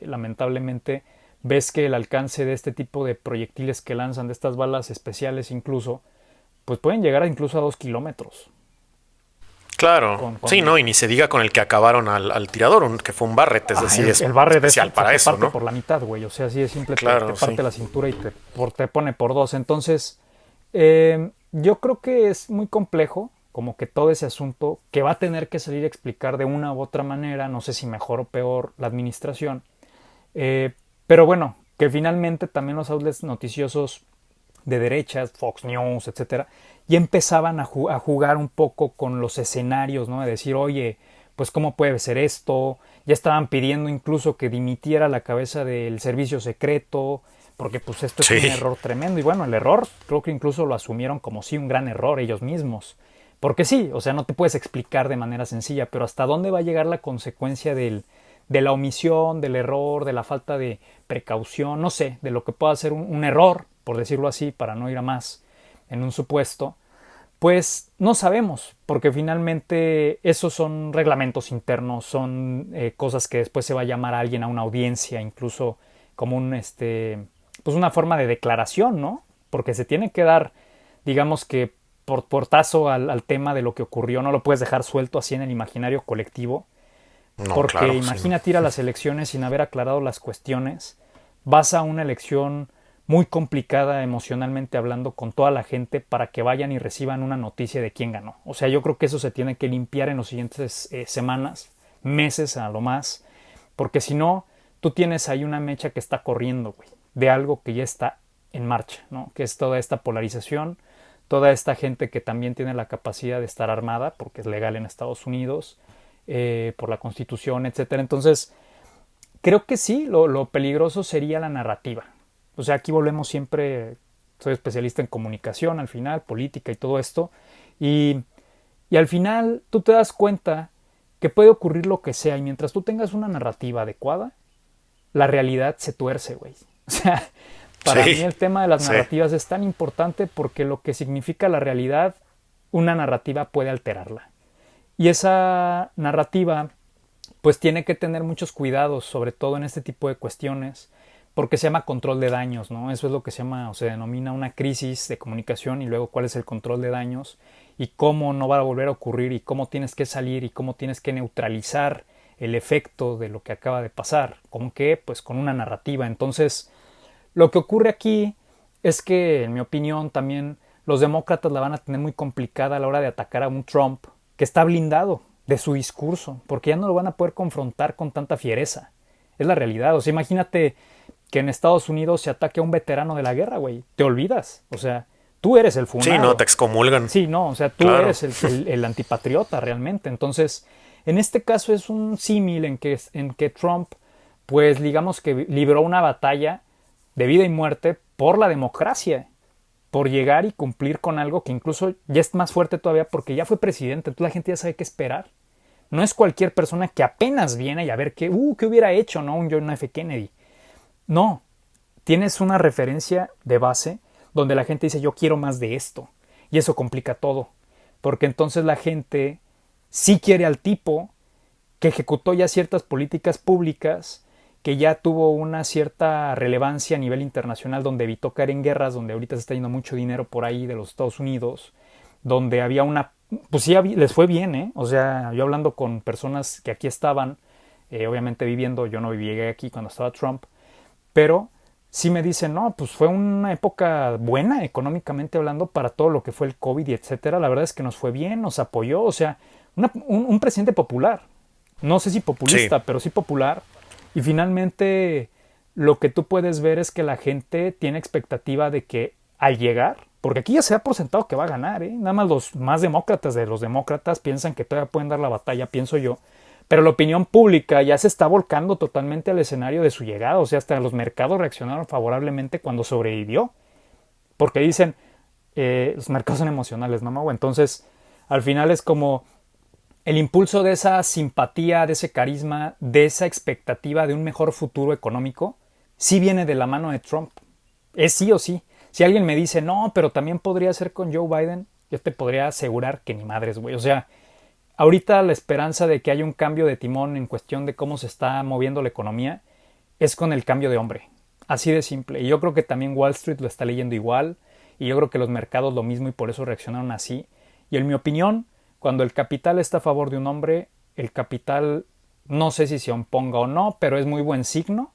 Speaker 2: lamentablemente ves que el alcance de este tipo de proyectiles que lanzan, de estas balas especiales incluso, pues pueden llegar incluso a 2 kilómetros.
Speaker 1: Claro, sí, no, y ni se diga con el que acabaron al tirador, que fue un Barrett, es decir, es
Speaker 2: el Barrett
Speaker 1: especial para
Speaker 2: te
Speaker 1: eso,
Speaker 2: parte
Speaker 1: ¿no?
Speaker 2: por la mitad, güey. O sea, así de simple,
Speaker 1: Claro,
Speaker 2: te parte
Speaker 1: sí.
Speaker 2: la cintura y te pone por dos. Entonces, yo creo que es muy complejo, como que todo ese asunto, que va a tener que salir a explicar de una u otra manera, no sé si mejor o peor, la administración. Eh, pero bueno, que finalmente también los outlets noticiosos de derechas, Fox News, etcétera, y empezaban a jugar un poco con los escenarios, ¿no? De decir, oye, pues cómo puede ser esto, ya estaban pidiendo incluso que dimitiera la cabeza del servicio secreto, porque pues esto es un
Speaker 1: Sí,
Speaker 2: error tremendo, y bueno, el error creo que incluso lo asumieron como sí un gran error ellos mismos, porque sí, o sea, no te puedes explicar de manera sencilla, pero hasta dónde va a llegar la consecuencia de la omisión, del error, de la falta de precaución, no sé, de lo que pueda ser un error, por decirlo así, para no ir a más en un supuesto, pues no sabemos, porque finalmente esos son reglamentos internos, son cosas que después se va a llamar a alguien a una audiencia, incluso como pues una forma de declaración, ¿no? Porque se tiene que dar, digamos que por portazo al tema de lo que ocurrió, no lo puedes dejar suelto así en el imaginario colectivo,
Speaker 1: no,
Speaker 2: porque
Speaker 1: claro, sí, no.
Speaker 2: imagínate ir a las elecciones sin haber aclarado las cuestiones, vas a una elección muy complicada emocionalmente hablando con toda la gente para que vayan y reciban una noticia de quién ganó. O sea, yo creo que eso se tiene que limpiar en los siguientes semanas, meses a lo más, porque si no, tú tienes ahí una mecha que está corriendo, güey, de algo que ya está en marcha, ¿no? Que es toda esta polarización, toda esta gente que también tiene la capacidad de estar armada, porque es legal en Estados Unidos, por la Constitución, etcétera. Entonces, creo que sí, lo peligroso sería la narrativa. O sea, aquí volvemos siempre, soy especialista en comunicación al final, política y todo esto, y, y al final tú te das cuenta que puede ocurrir lo que sea, y mientras tú tengas una narrativa adecuada, la realidad se tuerce, güey. O sea, para mí
Speaker 1: Sí,
Speaker 2: el tema de las
Speaker 1: sí.
Speaker 2: narrativas es tan importante porque lo que significa la realidad, una narrativa puede alterarla. Y esa narrativa pues tiene que tener muchos cuidados, sobre todo en este tipo de cuestiones, porque se llama control de daños, ¿no? Eso es lo que se llama o se denomina una crisis de comunicación y luego cuál es el control de daños y cómo no va a volver a ocurrir y cómo tienes que salir y cómo tienes que neutralizar el efecto de lo que acaba de pasar. ¿Con qué? Pues con una narrativa. Entonces, lo que ocurre aquí es que, en mi opinión, también los demócratas la van a tener muy complicada a la hora de atacar a un Trump que está blindado de su discurso, porque ya no lo van a poder confrontar con tanta fiereza. Es la realidad. O sea, imagínate que en Estados Unidos se ataque a un veterano de la guerra, güey. Te olvidas. O sea, tú eres el
Speaker 1: Sí, no, te
Speaker 2: funado.
Speaker 1: excomulgan.
Speaker 2: Sí, no, o sea, tú
Speaker 1: Claro.
Speaker 2: eres el antipatriota realmente. Entonces, en este caso es un símil en que Trump, pues digamos que libró una batalla de vida y muerte por la democracia, por llegar y cumplir con algo que incluso ya es más fuerte todavía porque ya fue presidente, entonces la gente ya sabe qué esperar. No es cualquier persona que apenas viene y a ver qué hubiera hecho, ¿no? Un John F. Kennedy. No, tienes una referencia de base donde la gente dice yo quiero más de esto. Y eso complica todo. Porque entonces la gente sí quiere al tipo que ejecutó ya ciertas políticas públicas, que ya tuvo una cierta relevancia a nivel internacional, donde evitó caer en guerras, donde ahorita se está yendo mucho dinero por ahí de los Estados Unidos, donde había una... Pues sí, les fue bien, ¿eh? O sea, yo hablando con personas que aquí estaban, obviamente viviendo, yo no vivía aquí cuando estaba Trump, pero sí me dicen, no, pues fue una época buena económicamente hablando para todo lo que fue el COVID y etcétera. La verdad es que nos fue bien, nos apoyó, o sea, un presidente popular. No sé si
Speaker 1: Sí,
Speaker 2: populista, pero sí popular. Y finalmente lo que tú puedes ver es que la gente tiene expectativa de que al llegar, porque aquí ya se ha por sentado que va a ganar, ¿eh? Nada más los más demócratas de los demócratas piensan que todavía pueden dar la batalla, pienso yo, pero la opinión pública ya se está volcando totalmente al escenario de su llegada. O sea, hasta los mercados reaccionaron favorablemente cuando sobrevivió. Porque dicen, los mercados son emocionales, ¿no, Mau? Entonces, al final es como el impulso de esa simpatía, de ese carisma, de esa expectativa de un mejor futuro económico, sí viene de la mano de Trump. Es sí o sí. Si alguien me dice, no, pero también podría ser con Joe Biden, yo te podría asegurar que ni madres, güey. O sea, ahorita la esperanza de que haya un cambio de timón en cuestión de cómo se está moviendo la economía es con el cambio de hombre. Así de simple. Y yo creo que también Wall Street lo está leyendo igual. Y yo creo que los mercados lo mismo y por eso reaccionaron así. Y en mi opinión, cuando el capital está a favor de un hombre, el capital no sé si se oponga o no, pero es muy buen signo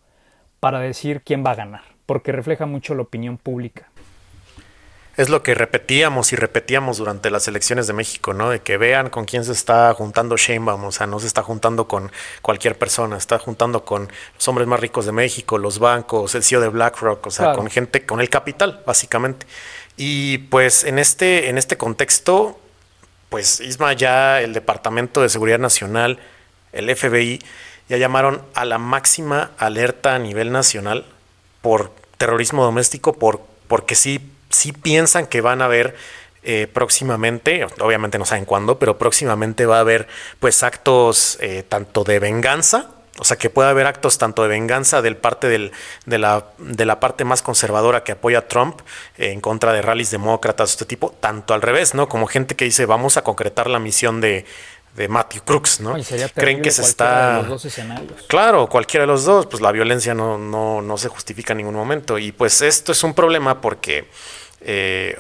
Speaker 2: para decir quién va a ganar, porque refleja mucho la opinión pública.
Speaker 1: Es lo que repetíamos y repetíamos durante las elecciones de México, ¿no? De que vean con quién se está juntando Sheinbaum, o sea, no se está juntando con cualquier persona, está juntando con los hombres más ricos de México, los bancos, el CEO de BlackRock, o sea,
Speaker 2: Claro.
Speaker 1: con gente, con el capital, básicamente. Y pues en este contexto, pues Isma, ya el Departamento de Seguridad Nacional, el FBI, ya llamaron a la máxima alerta a nivel nacional por terrorismo doméstico, porque sí piensan que van a haber próximamente, obviamente no saben cuándo, pero próximamente va a haber pues actos tanto de venganza, o sea que puede haber actos tanto de venganza del parte de la parte más conservadora que apoya a Trump en contra de rallies demócratas, este tipo, tanto al revés, ¿no? Como gente que dice vamos a concretar la misión de Matthew Crooks, ¿no?
Speaker 2: Oye, sería
Speaker 1: Creen
Speaker 2: terrible
Speaker 1: que se
Speaker 2: cualquiera de los
Speaker 1: está...
Speaker 2: dos escenarios.
Speaker 1: Claro, cualquiera de los dos, pues la violencia no se justifica en ningún momento. Y pues esto es un problema porque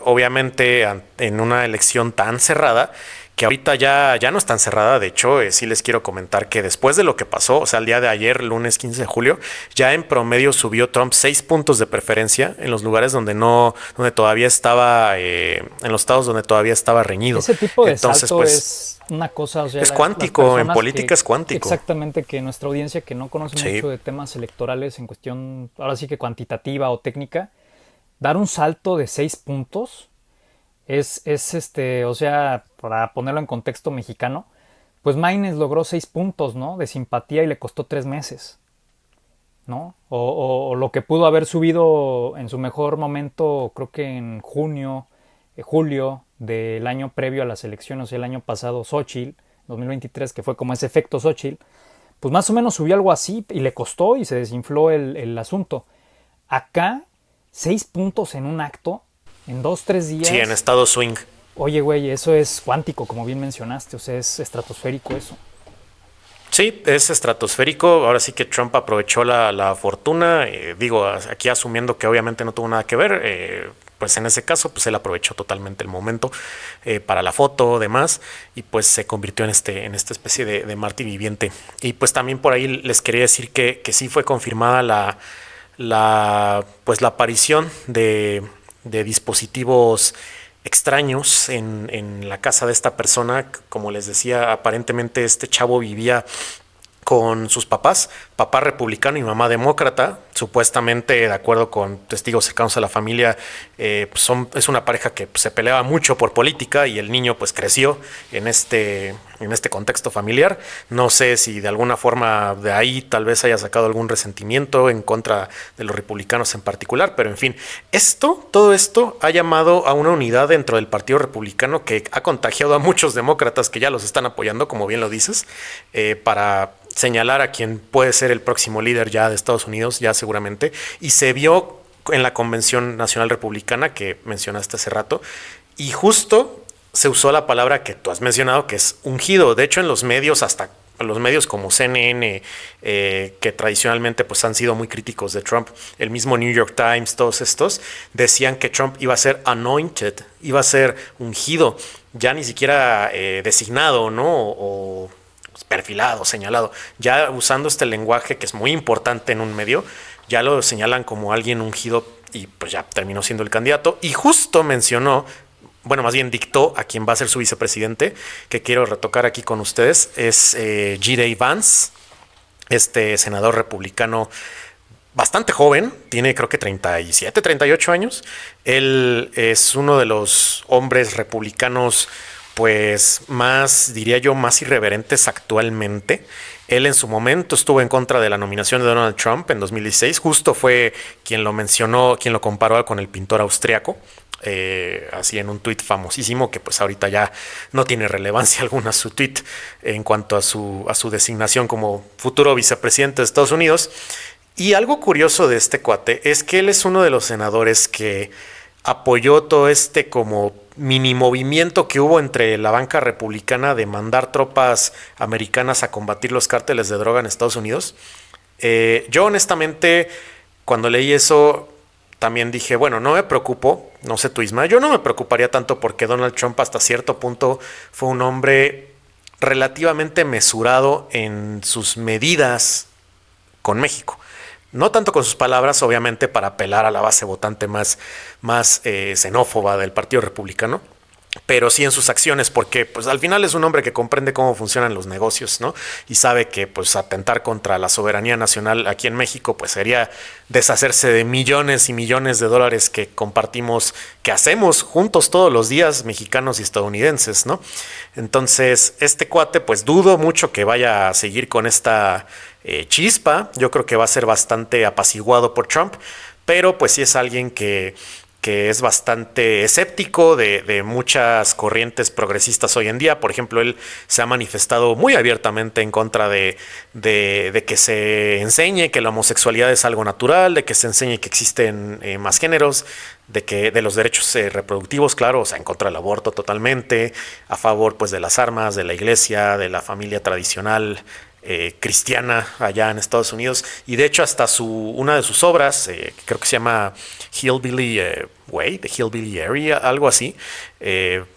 Speaker 1: obviamente en una elección tan cerrada, que ahorita ya no es tan cerrada, de hecho, sí les quiero comentar que después de lo que pasó, o sea, el día de ayer, lunes 15 de julio, ya en promedio subió Trump 6 puntos de preferencia en los lugares donde todavía estaba, en los estados donde todavía estaba reñido.
Speaker 2: Ese tipo de
Speaker 1: Entonces,
Speaker 2: salto
Speaker 1: pues,
Speaker 2: es una cosa, o sea,
Speaker 1: es cuántico, en política es cuántico.
Speaker 2: Exactamente, que nuestra audiencia que no conoce
Speaker 1: Sí.
Speaker 2: mucho de temas electorales en cuestión, ahora sí que cuantitativa o técnica, dar un salto de 6 puntos o sea, para ponerlo en contexto mexicano, pues Maines logró 6 puntos, ¿no? De simpatía y le costó 3 meses, ¿no? O lo que pudo haber subido en su mejor momento, creo que en julio del año previo a las elecciones, o sea, el año pasado, Xochitl, 2023, que fue como ese efecto Xochitl, pues más o menos subió algo así y le costó y se desinfló el asunto. Acá, 6 puntos en un acto, en 2-3 días.
Speaker 1: Sí, en estado swing.
Speaker 2: Oye, güey, eso es cuántico, como bien mencionaste, o sea, es estratosférico eso.
Speaker 1: Sí, es estratosférico. Ahora sí que Trump aprovechó la fortuna. Digo, aquí asumiendo que obviamente no tuvo nada que ver, pues en ese caso, pues él aprovechó totalmente el momento para la foto, demás, y pues se convirtió en esta especie de Marty viviente. Y pues también por ahí les quería decir que sí fue confirmada pues la aparición de dispositivos extraños en la casa de esta persona. Como les decía, aparentemente este chavo vivía con sus papá republicano y mamá demócrata, supuestamente de acuerdo con testigos cercanos a la familia, es una pareja que se peleaba mucho por política y el niño pues creció en este contexto familiar. No sé si de alguna forma de ahí tal vez haya sacado algún resentimiento en contra de los republicanos en particular, pero en fin, todo esto ha llamado a una unidad dentro del Partido Republicano que ha contagiado a muchos demócratas que ya los están apoyando, como bien lo dices, para señalar a quien puede ser el próximo líder ya de Estados Unidos, ya seguramente, y se vio en la Convención Nacional Republicana que mencionaste hace rato, y justo se usó la palabra que tú has mencionado, que es ungido. De hecho, en los medios, hasta los medios como CNN, que tradicionalmente pues han sido muy críticos de Trump, el mismo New York Times, todos estos, decían que Trump iba a ser anointed, iba a ser ungido, ya ni siquiera designado, ¿no? O perfilado, señalado. Ya usando este lenguaje que es muy importante en un medio, ya lo señalan como alguien ungido y pues ya terminó siendo el candidato. Y justo mencionó, bueno, más bien dictó a quien va a ser su vicepresidente, que quiero retocar aquí con ustedes, es J.D. Vance, este senador republicano bastante joven, tiene creo que 37, 38 años. Él es uno de los hombres republicanos pues más, diría yo, más irreverentes actualmente. Él en su momento estuvo en contra de la nominación de Donald Trump en 2016. Justo fue quien lo mencionó, quien lo comparó con el pintor austriaco. Así en un tuit famosísimo que pues ahorita ya no tiene relevancia alguna su tuit en cuanto a su designación como futuro vicepresidente de Estados Unidos. Y algo curioso de este cuate es que él es uno de los senadores que apoyó todo este como mini movimiento que hubo entre la banca republicana de mandar tropas americanas a combatir los cárteles de droga en Estados Unidos. Yo honestamente, cuando leí eso, también dije, bueno, no me preocupo, no sé tú, Isma, yo no me preocuparía tanto porque Donald Trump hasta cierto punto fue un hombre relativamente mesurado en sus medidas con México. No tanto con sus palabras, obviamente, para apelar a la base votante más xenófoba del Partido Republicano, pero sí en sus acciones, porque pues al final es un hombre que comprende cómo funcionan los negocios, ¿no? Y sabe que pues atentar contra la soberanía nacional aquí en México pues sería deshacerse de millones y millones de dólares que compartimos, que hacemos juntos todos los días, mexicanos y estadounidenses, ¿no? Entonces, este cuate pues dudo mucho que vaya a seguir con esta chispa. Yo creo que va a ser bastante apaciguado por Trump, pero pues sí es alguien que es bastante escéptico de muchas corrientes progresistas hoy en día. Por ejemplo, él se ha manifestado muy abiertamente en contra de que se enseñe que la homosexualidad es algo natural, de que se enseñe que existen más géneros, de los derechos reproductivos, claro, o sea, en contra del aborto totalmente, a favor pues de las armas, de la iglesia, de la familia tradicional cristiana allá en Estados Unidos, y de hecho hasta una de sus obras, creo que se llama Hillbilly Way, The Hillbilly Area, algo así,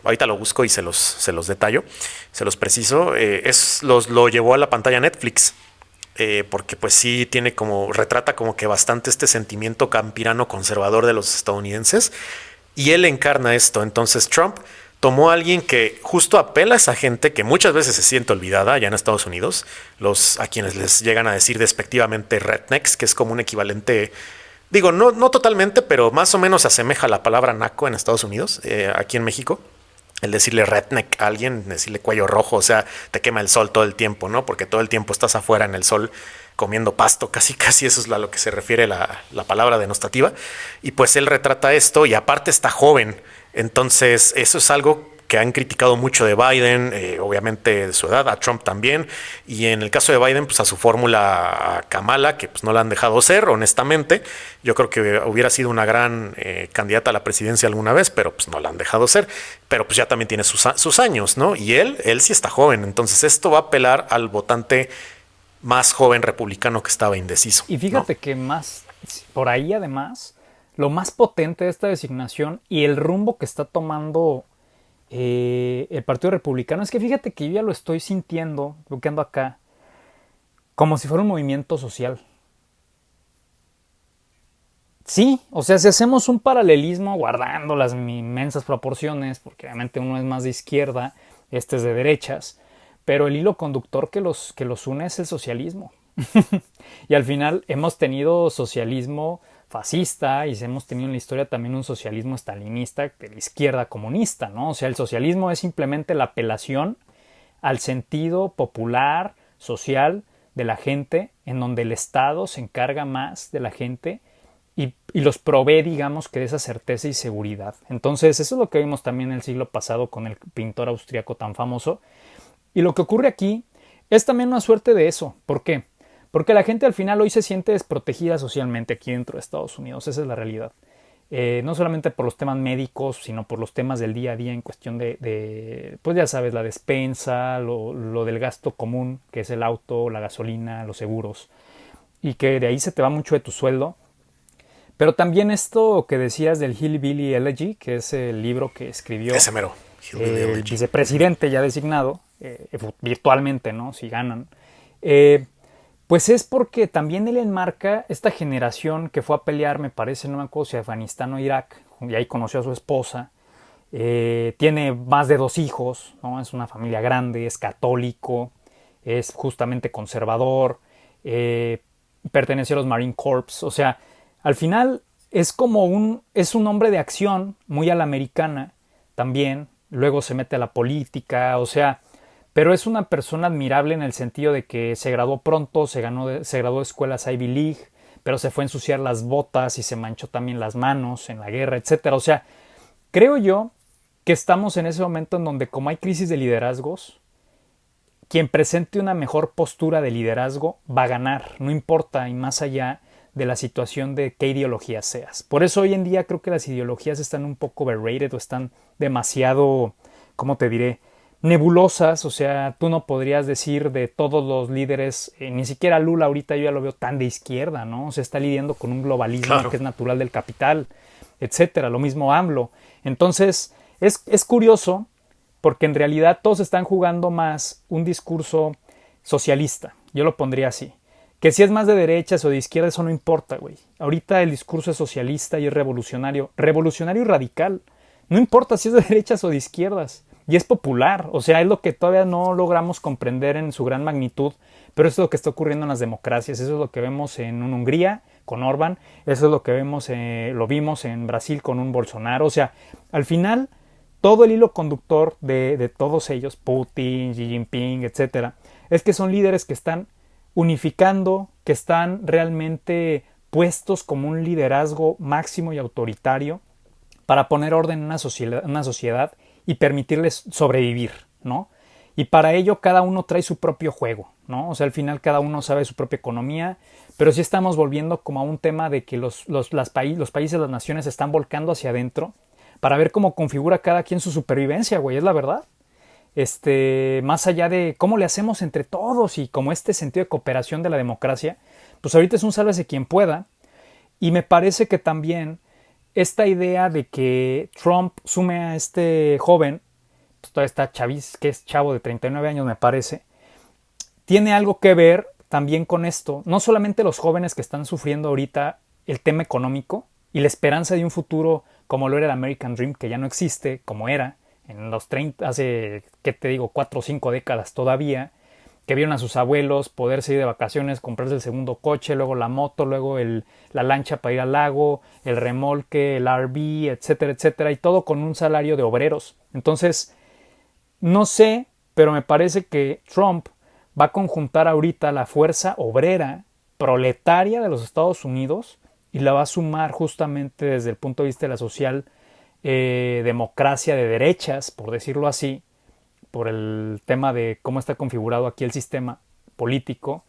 Speaker 1: ahorita lo busco y se los detallo, se los preciso, lo llevó a la pantalla Netflix, porque pues sí retrata como que bastante este sentimiento campirano conservador de los estadounidenses, y él encarna esto. Entonces Trump tomó a alguien que justo apela a esa gente que muchas veces se siente olvidada allá en Estados Unidos, a quienes les llegan a decir despectivamente rednecks, que es como un equivalente, digo, no totalmente, pero más o menos se asemeja a la palabra naco en Estados Unidos, aquí en México. El decirle redneck a alguien, decirle cuello rojo, o sea, te quema el sol todo el tiempo, ¿no? Porque todo el tiempo estás afuera en el sol comiendo pasto, casi eso es a lo que se refiere la palabra denostativa. Y pues él retrata esto y aparte está joven. Entonces eso es algo que han criticado mucho de Biden, obviamente de su edad, a Trump también, y en el caso de Biden, pues a su fórmula, a Kamala, que pues no la han dejado ser, honestamente. Yo creo que hubiera sido una gran candidata a la presidencia alguna vez, pero pues no la han dejado ser, pero pues ya también tiene sus años, ¿no? Y él sí está joven, entonces esto va a apelar al votante más joven republicano que estaba indeciso.
Speaker 2: Y fíjate,
Speaker 1: ¿no?
Speaker 2: que más, por ahí además, lo más potente de esta designación y el rumbo que está tomando el Partido Republicano es que fíjate que yo ya lo estoy sintiendo, lo que ando acá, como si fuera un movimiento social. Sí, o sea, si hacemos un paralelismo guardando las inmensas proporciones, porque obviamente uno es más de izquierda, este es de derechas, pero el hilo conductor que los une es el socialismo. Y al final hemos tenido socialismo fascista y hemos tenido en la historia también un socialismo estalinista de la izquierda comunista, ¿no? O sea, el socialismo es simplemente la apelación al sentido popular, social de la gente, en donde el Estado se encarga más de la gente y los provee, digamos, que de esa certeza y seguridad. Entonces, eso es lo que vimos también el siglo pasado con el pintor austriaco tan famoso. Y lo que ocurre aquí es también una suerte de eso. ¿Por qué? Porque la gente al final hoy se siente desprotegida socialmente aquí dentro de Estados Unidos. Esa es la realidad. No solamente por los temas médicos, sino por los temas del día a día en cuestión pues ya sabes, la despensa, lo del gasto común, que es el auto, la gasolina, los seguros. Y que de ahí se te va mucho de tu sueldo. Pero también esto que decías del Hillbilly Elegy, que es el libro que escribió
Speaker 1: Ese mero.
Speaker 2: el vicepresidente ya designado, virtualmente, ¿no? Si ganan. Pues es porque también él enmarca esta generación que fue a pelear, me parece, no me acuerdo si a Afganistán o Irak, y ahí conoció a su esposa. Tiene más de 2 hijos, ¿no? Es una familia grande, es católico, es justamente conservador, pertenece a los Marine Corps, o sea, al final es es un hombre de acción, muy a la americana también, luego se mete a la política, o sea, pero es una persona admirable en el sentido de que se graduó pronto, se graduó de escuelas Ivy League, pero se fue a ensuciar las botas y se manchó también las manos en la guerra, etcétera. O sea, creo yo que estamos en ese momento en donde, como hay crisis de liderazgos, quien presente una mejor postura de liderazgo va a ganar, no importa, y más allá de la situación de qué ideología seas. Por eso hoy en día creo que las ideologías están un poco overrated o están demasiado, ¿cómo te diré?, nebulosas, o sea, tú no podrías decir de todos los líderes, ni siquiera Lula ahorita yo ya lo veo tan de izquierda, ¿no? O sea, está lidiando con un globalismo
Speaker 1: Claro.
Speaker 2: que es natural del capital, etcétera, lo mismo AMLO. Entonces, es curioso porque en realidad todos están jugando más un discurso socialista, yo lo pondría así. Que si es más de derechas o de izquierda, eso no importa, güey. Ahorita el discurso es socialista y es revolucionario. Revolucionario y radical. No importa si es de derechas o de izquierdas. Y es popular. O sea, es lo que todavía no logramos comprender en su gran magnitud. Pero eso es lo que está ocurriendo en las democracias. Eso es lo que vemos en Hungría con Orbán. Eso es lo que vemos, lo vimos en Brasil con un Bolsonaro. O sea, al final, todo el hilo conductor de todos ellos, Putin, Xi Jinping, etcétera, es que son líderes que están unificando, que están realmente puestos como un liderazgo máximo y autoritario para poner orden en una sociedad y permitirles sobrevivir, ¿no? Y para ello cada uno trae su propio juego, ¿no? O sea, al final cada uno sabe su propia economía, pero sí estamos volviendo como a un tema de que los países, las naciones se están volcando hacia adentro para ver cómo configura cada quien su supervivencia, güey, es la verdad. Más allá de cómo le hacemos entre todos y como este sentido de cooperación de la democracia, pues ahorita es un sálvese quien pueda. Y me parece que también esta idea de que Trump sume a este joven, pues todavía está chavis, que es chavo de 39 años me parece, tiene algo que ver también con esto. No solamente los jóvenes que están sufriendo ahorita el tema económico y la esperanza de un futuro como lo era el American Dream, que ya no existe, como era, en los 30, hace, ¿qué te digo?, 4 o 5 décadas todavía, que vieron a sus abuelos poderse ir de vacaciones, comprarse el segundo coche, luego la moto, luego la lancha para ir al lago, el remolque, el RV, etcétera, etcétera, y todo con un salario de obreros. Entonces, no sé, pero me parece que Trump va a conjuntar ahorita la fuerza obrera, proletaria de los Estados Unidos y la va a sumar justamente desde el punto de vista de la social democracia de derechas, por decirlo así, por el tema de cómo está configurado aquí el sistema político,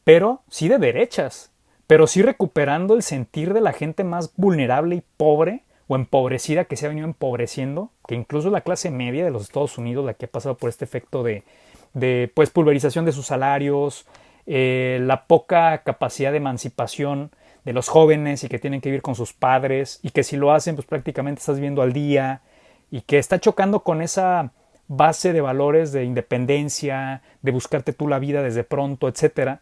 Speaker 2: pero sí de derechas, pero sí recuperando el sentir de la gente más vulnerable y pobre o empobrecida que se ha venido empobreciendo, que incluso la clase media de los Estados Unidos, la que ha pasado por este efecto de pues pulverización de sus salarios, la poca capacidad de emancipación de los jóvenes y que tienen que vivir con sus padres y que si lo hacen pues prácticamente estás viviendo al día y que está chocando con esa base de valores de independencia, de buscarte tú la vida desde pronto, etcétera.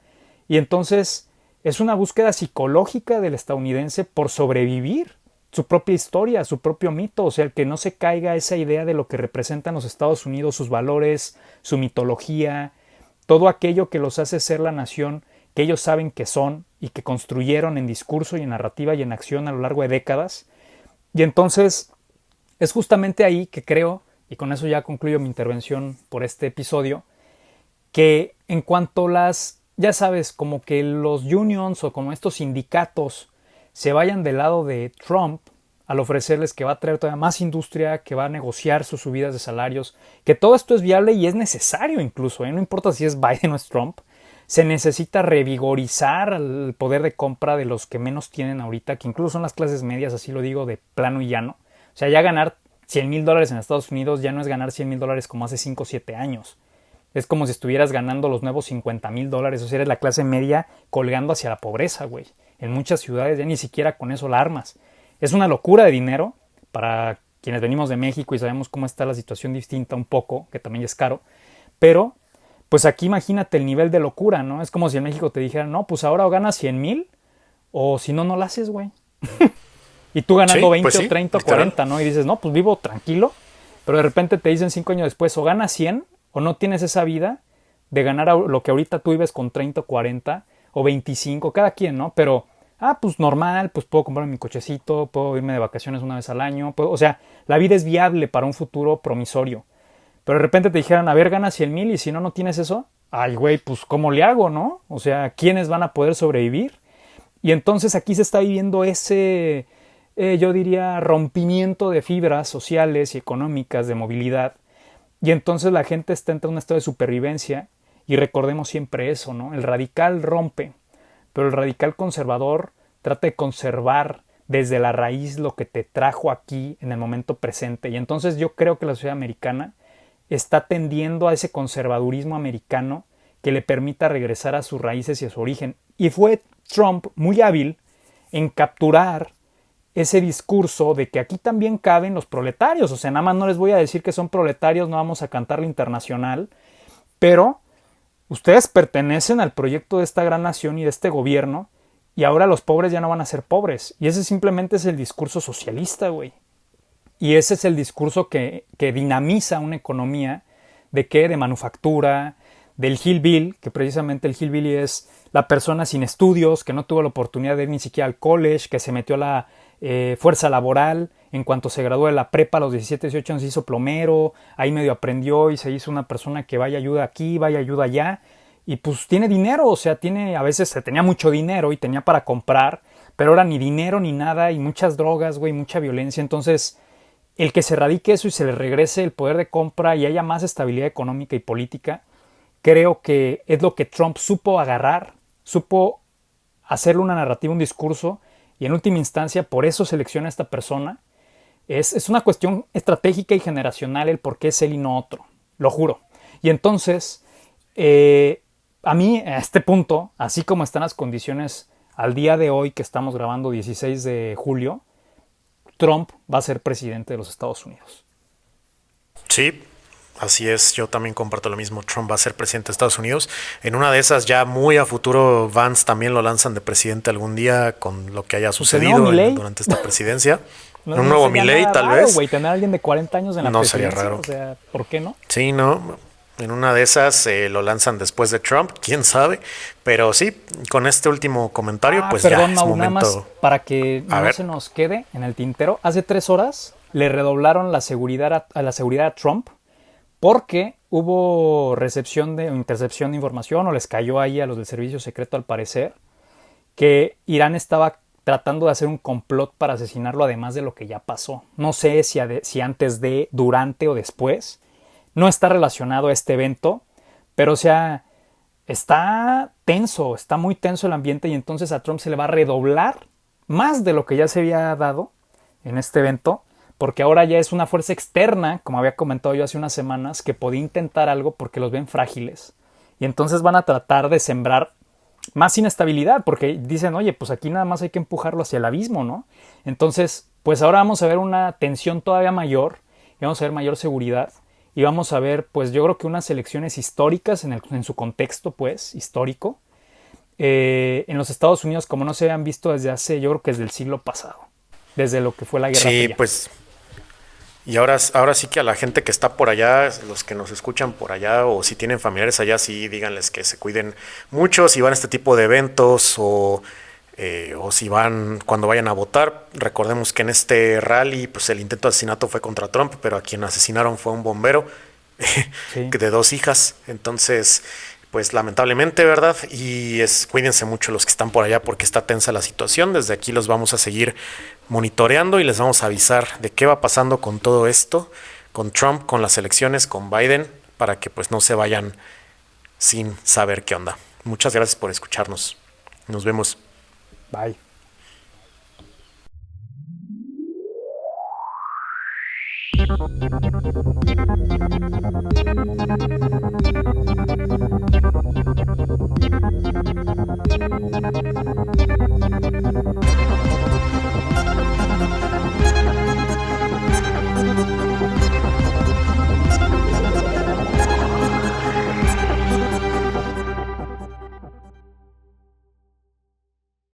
Speaker 2: Y entonces es una búsqueda psicológica del estadounidense por sobrevivir su propia historia, su propio mito, o sea, el que no se caiga esa idea de lo que representan los Estados Unidos, sus valores, su mitología, todo aquello que los hace ser la nación que ellos saben que son y que construyeron en discurso y en narrativa y en acción a lo largo de décadas. Y entonces es justamente ahí que creo, y con eso ya concluyo mi intervención por este episodio, que en cuanto ya sabes, como que los unions o como estos sindicatos se vayan del lado de Trump al ofrecerles que va a traer todavía más industria, que va a negociar sus subidas de salarios, que todo esto es viable y es necesario incluso, no importa si es Biden o es Trump, se necesita revigorizar el poder de compra de los que menos tienen ahorita, que incluso son las clases medias, así lo digo de plano y llano. O sea, ya ganar $100,000 en Estados Unidos ya no es ganar $100,000 como hace 5 o 7 años. Es como si estuvieras ganando los nuevos $50,000. O sea, eres la clase media colgando hacia la pobreza, güey. En muchas ciudades ya ni siquiera con eso la armas. Es una locura de dinero para quienes venimos de México y sabemos cómo está la situación distinta un poco, que también es caro. Pero, pues aquí imagínate el nivel de locura, ¿no? Es como si en México te dijeran, no, pues ahora o ganas 100,000 o si no, no la haces, güey. Y tú ganando
Speaker 1: Sí,
Speaker 2: 20
Speaker 1: pues sí,
Speaker 2: o 30 o
Speaker 1: literal.
Speaker 2: 40, ¿no? Y dices, no, pues vivo tranquilo. Pero de repente te dicen 5 años después, o ganas 100 o no tienes esa vida de ganar lo que ahorita tú vives con 30 o 40 o 25, cada quien, ¿no? Pero, pues normal, pues puedo comprarme mi cochecito, puedo irme de vacaciones una vez al año. O sea, la vida es viable para un futuro promisorio. Pero de repente te dijeran, a ver, ganas 100,000 y si no, no tienes eso. Ay, güey, pues ¿cómo le hago, no? O sea, ¿quiénes van a poder sobrevivir? Y entonces aquí se está viviendo ese, yo diría, rompimiento de fibras sociales y económicas de movilidad. Y entonces la gente está en un estado de supervivencia y recordemos siempre eso, ¿no? El radical rompe, pero el radical conservador trata de conservar desde la raíz lo que te trajo aquí en el momento presente. Y entonces yo creo que la sociedad americana está tendiendo a ese conservadurismo americano que le permita regresar a sus raíces y a su origen. Y fue Trump muy hábil en capturar ese discurso de que aquí también caben los proletarios. O sea, nada más no les voy a decir que son proletarios, no vamos a cantar la internacional, pero ustedes pertenecen al proyecto de esta gran nación y de este gobierno, y ahora los pobres ya no van a ser pobres. Y ese simplemente es el discurso socialista, güey. Y ese es el discurso que dinamiza una economía de qué, de manufactura, del hillbilly, que precisamente el hillbilly es la persona sin estudios, que no tuvo la oportunidad de ir ni siquiera al college, que se metió a la fuerza laboral, en cuanto se graduó de la prepa a los 17, 18 años se hizo plomero, ahí medio aprendió y se hizo una persona que vaya ayuda aquí, vaya ayuda allá, y pues tiene dinero, o sea, a veces se tenía mucho dinero y tenía para comprar, pero ahora ni dinero ni nada, y muchas drogas, güey, mucha violencia. Entonces el que se erradique eso y se le regrese el poder de compra y haya más estabilidad económica y política, creo que es lo que Trump supo agarrar, supo hacerle una narrativa, un discurso, y en última instancia por eso selecciona a esta persona. Es una cuestión estratégica y generacional el por qué es él y no otro, lo juro. Y entonces, a mí, a este punto, así como están las condiciones al día de hoy que estamos grabando 16 de julio, Trump va a ser presidente de los Estados Unidos.
Speaker 1: Sí, así es, yo también comparto lo mismo. Trump va a ser presidente de Estados Unidos. En una de esas, ya muy a futuro, Vance también lo lanzan de presidente algún día con lo que haya sucedido durante esta presidencia.
Speaker 2: No,
Speaker 1: un nuevo Milei, tal vez.
Speaker 2: Güey, tener a alguien de 40 años en la presidencia.
Speaker 1: No sería raro.
Speaker 2: O sea, ¿por qué no?
Speaker 1: Sí, no. En una de esas lo lanzan después de Trump, quién sabe. Pero sí, con este último comentario, pues
Speaker 2: perdón,
Speaker 1: ya
Speaker 2: Mau,
Speaker 1: es momento.
Speaker 2: nada más para que no se nos quede en el tintero. Hace 3 horas le redoblaron la seguridad a Trump porque hubo intercepción de información, o les cayó ahí a los del servicio secreto al parecer, que Irán estaba tratando de hacer un complot para asesinarlo, además de lo que ya pasó. No sé si antes de, durante o después. No está relacionado a este evento, pero o sea, está tenso, está muy tenso el ambiente, y entonces a Trump se le va a redoblar más de lo que ya se había dado en este evento, porque ahora ya es una fuerza externa, como había comentado yo hace unas semanas, que podía intentar algo porque los ven frágiles, y entonces van a tratar de sembrar más inestabilidad, porque dicen, oye, pues aquí nada más hay que empujarlo hacia el abismo, ¿no? Entonces, pues ahora vamos a ver una tensión todavía mayor, y vamos a ver mayor seguridad, y vamos a ver, pues yo creo que unas elecciones históricas en su contexto, pues, histórico, en los Estados Unidos, como no se habían visto desde hace, yo creo que desde el siglo pasado, desde lo que fue la Guerra Fría.
Speaker 1: Sí, pues, y ahora sí que a la gente que está por allá, los que nos escuchan por allá, o si tienen familiares allá, sí, díganles que se cuiden mucho, si van a este tipo de eventos, o si van cuando vayan a votar. Recordemos que en este rally, pues el intento de asesinato fue contra Trump, pero a quien asesinaron fue un bombero
Speaker 2: Sí.
Speaker 1: de 2 hijas. Entonces, pues lamentablemente, ¿verdad? Y cuídense mucho los que están por allá porque está tensa la situación. Desde aquí los vamos a seguir monitoreando y les vamos a avisar de qué va pasando con todo esto, con Trump, con las elecciones, con Biden, para que pues no se vayan sin saber qué onda. Muchas gracias por escucharnos. Nos vemos.
Speaker 2: Bye.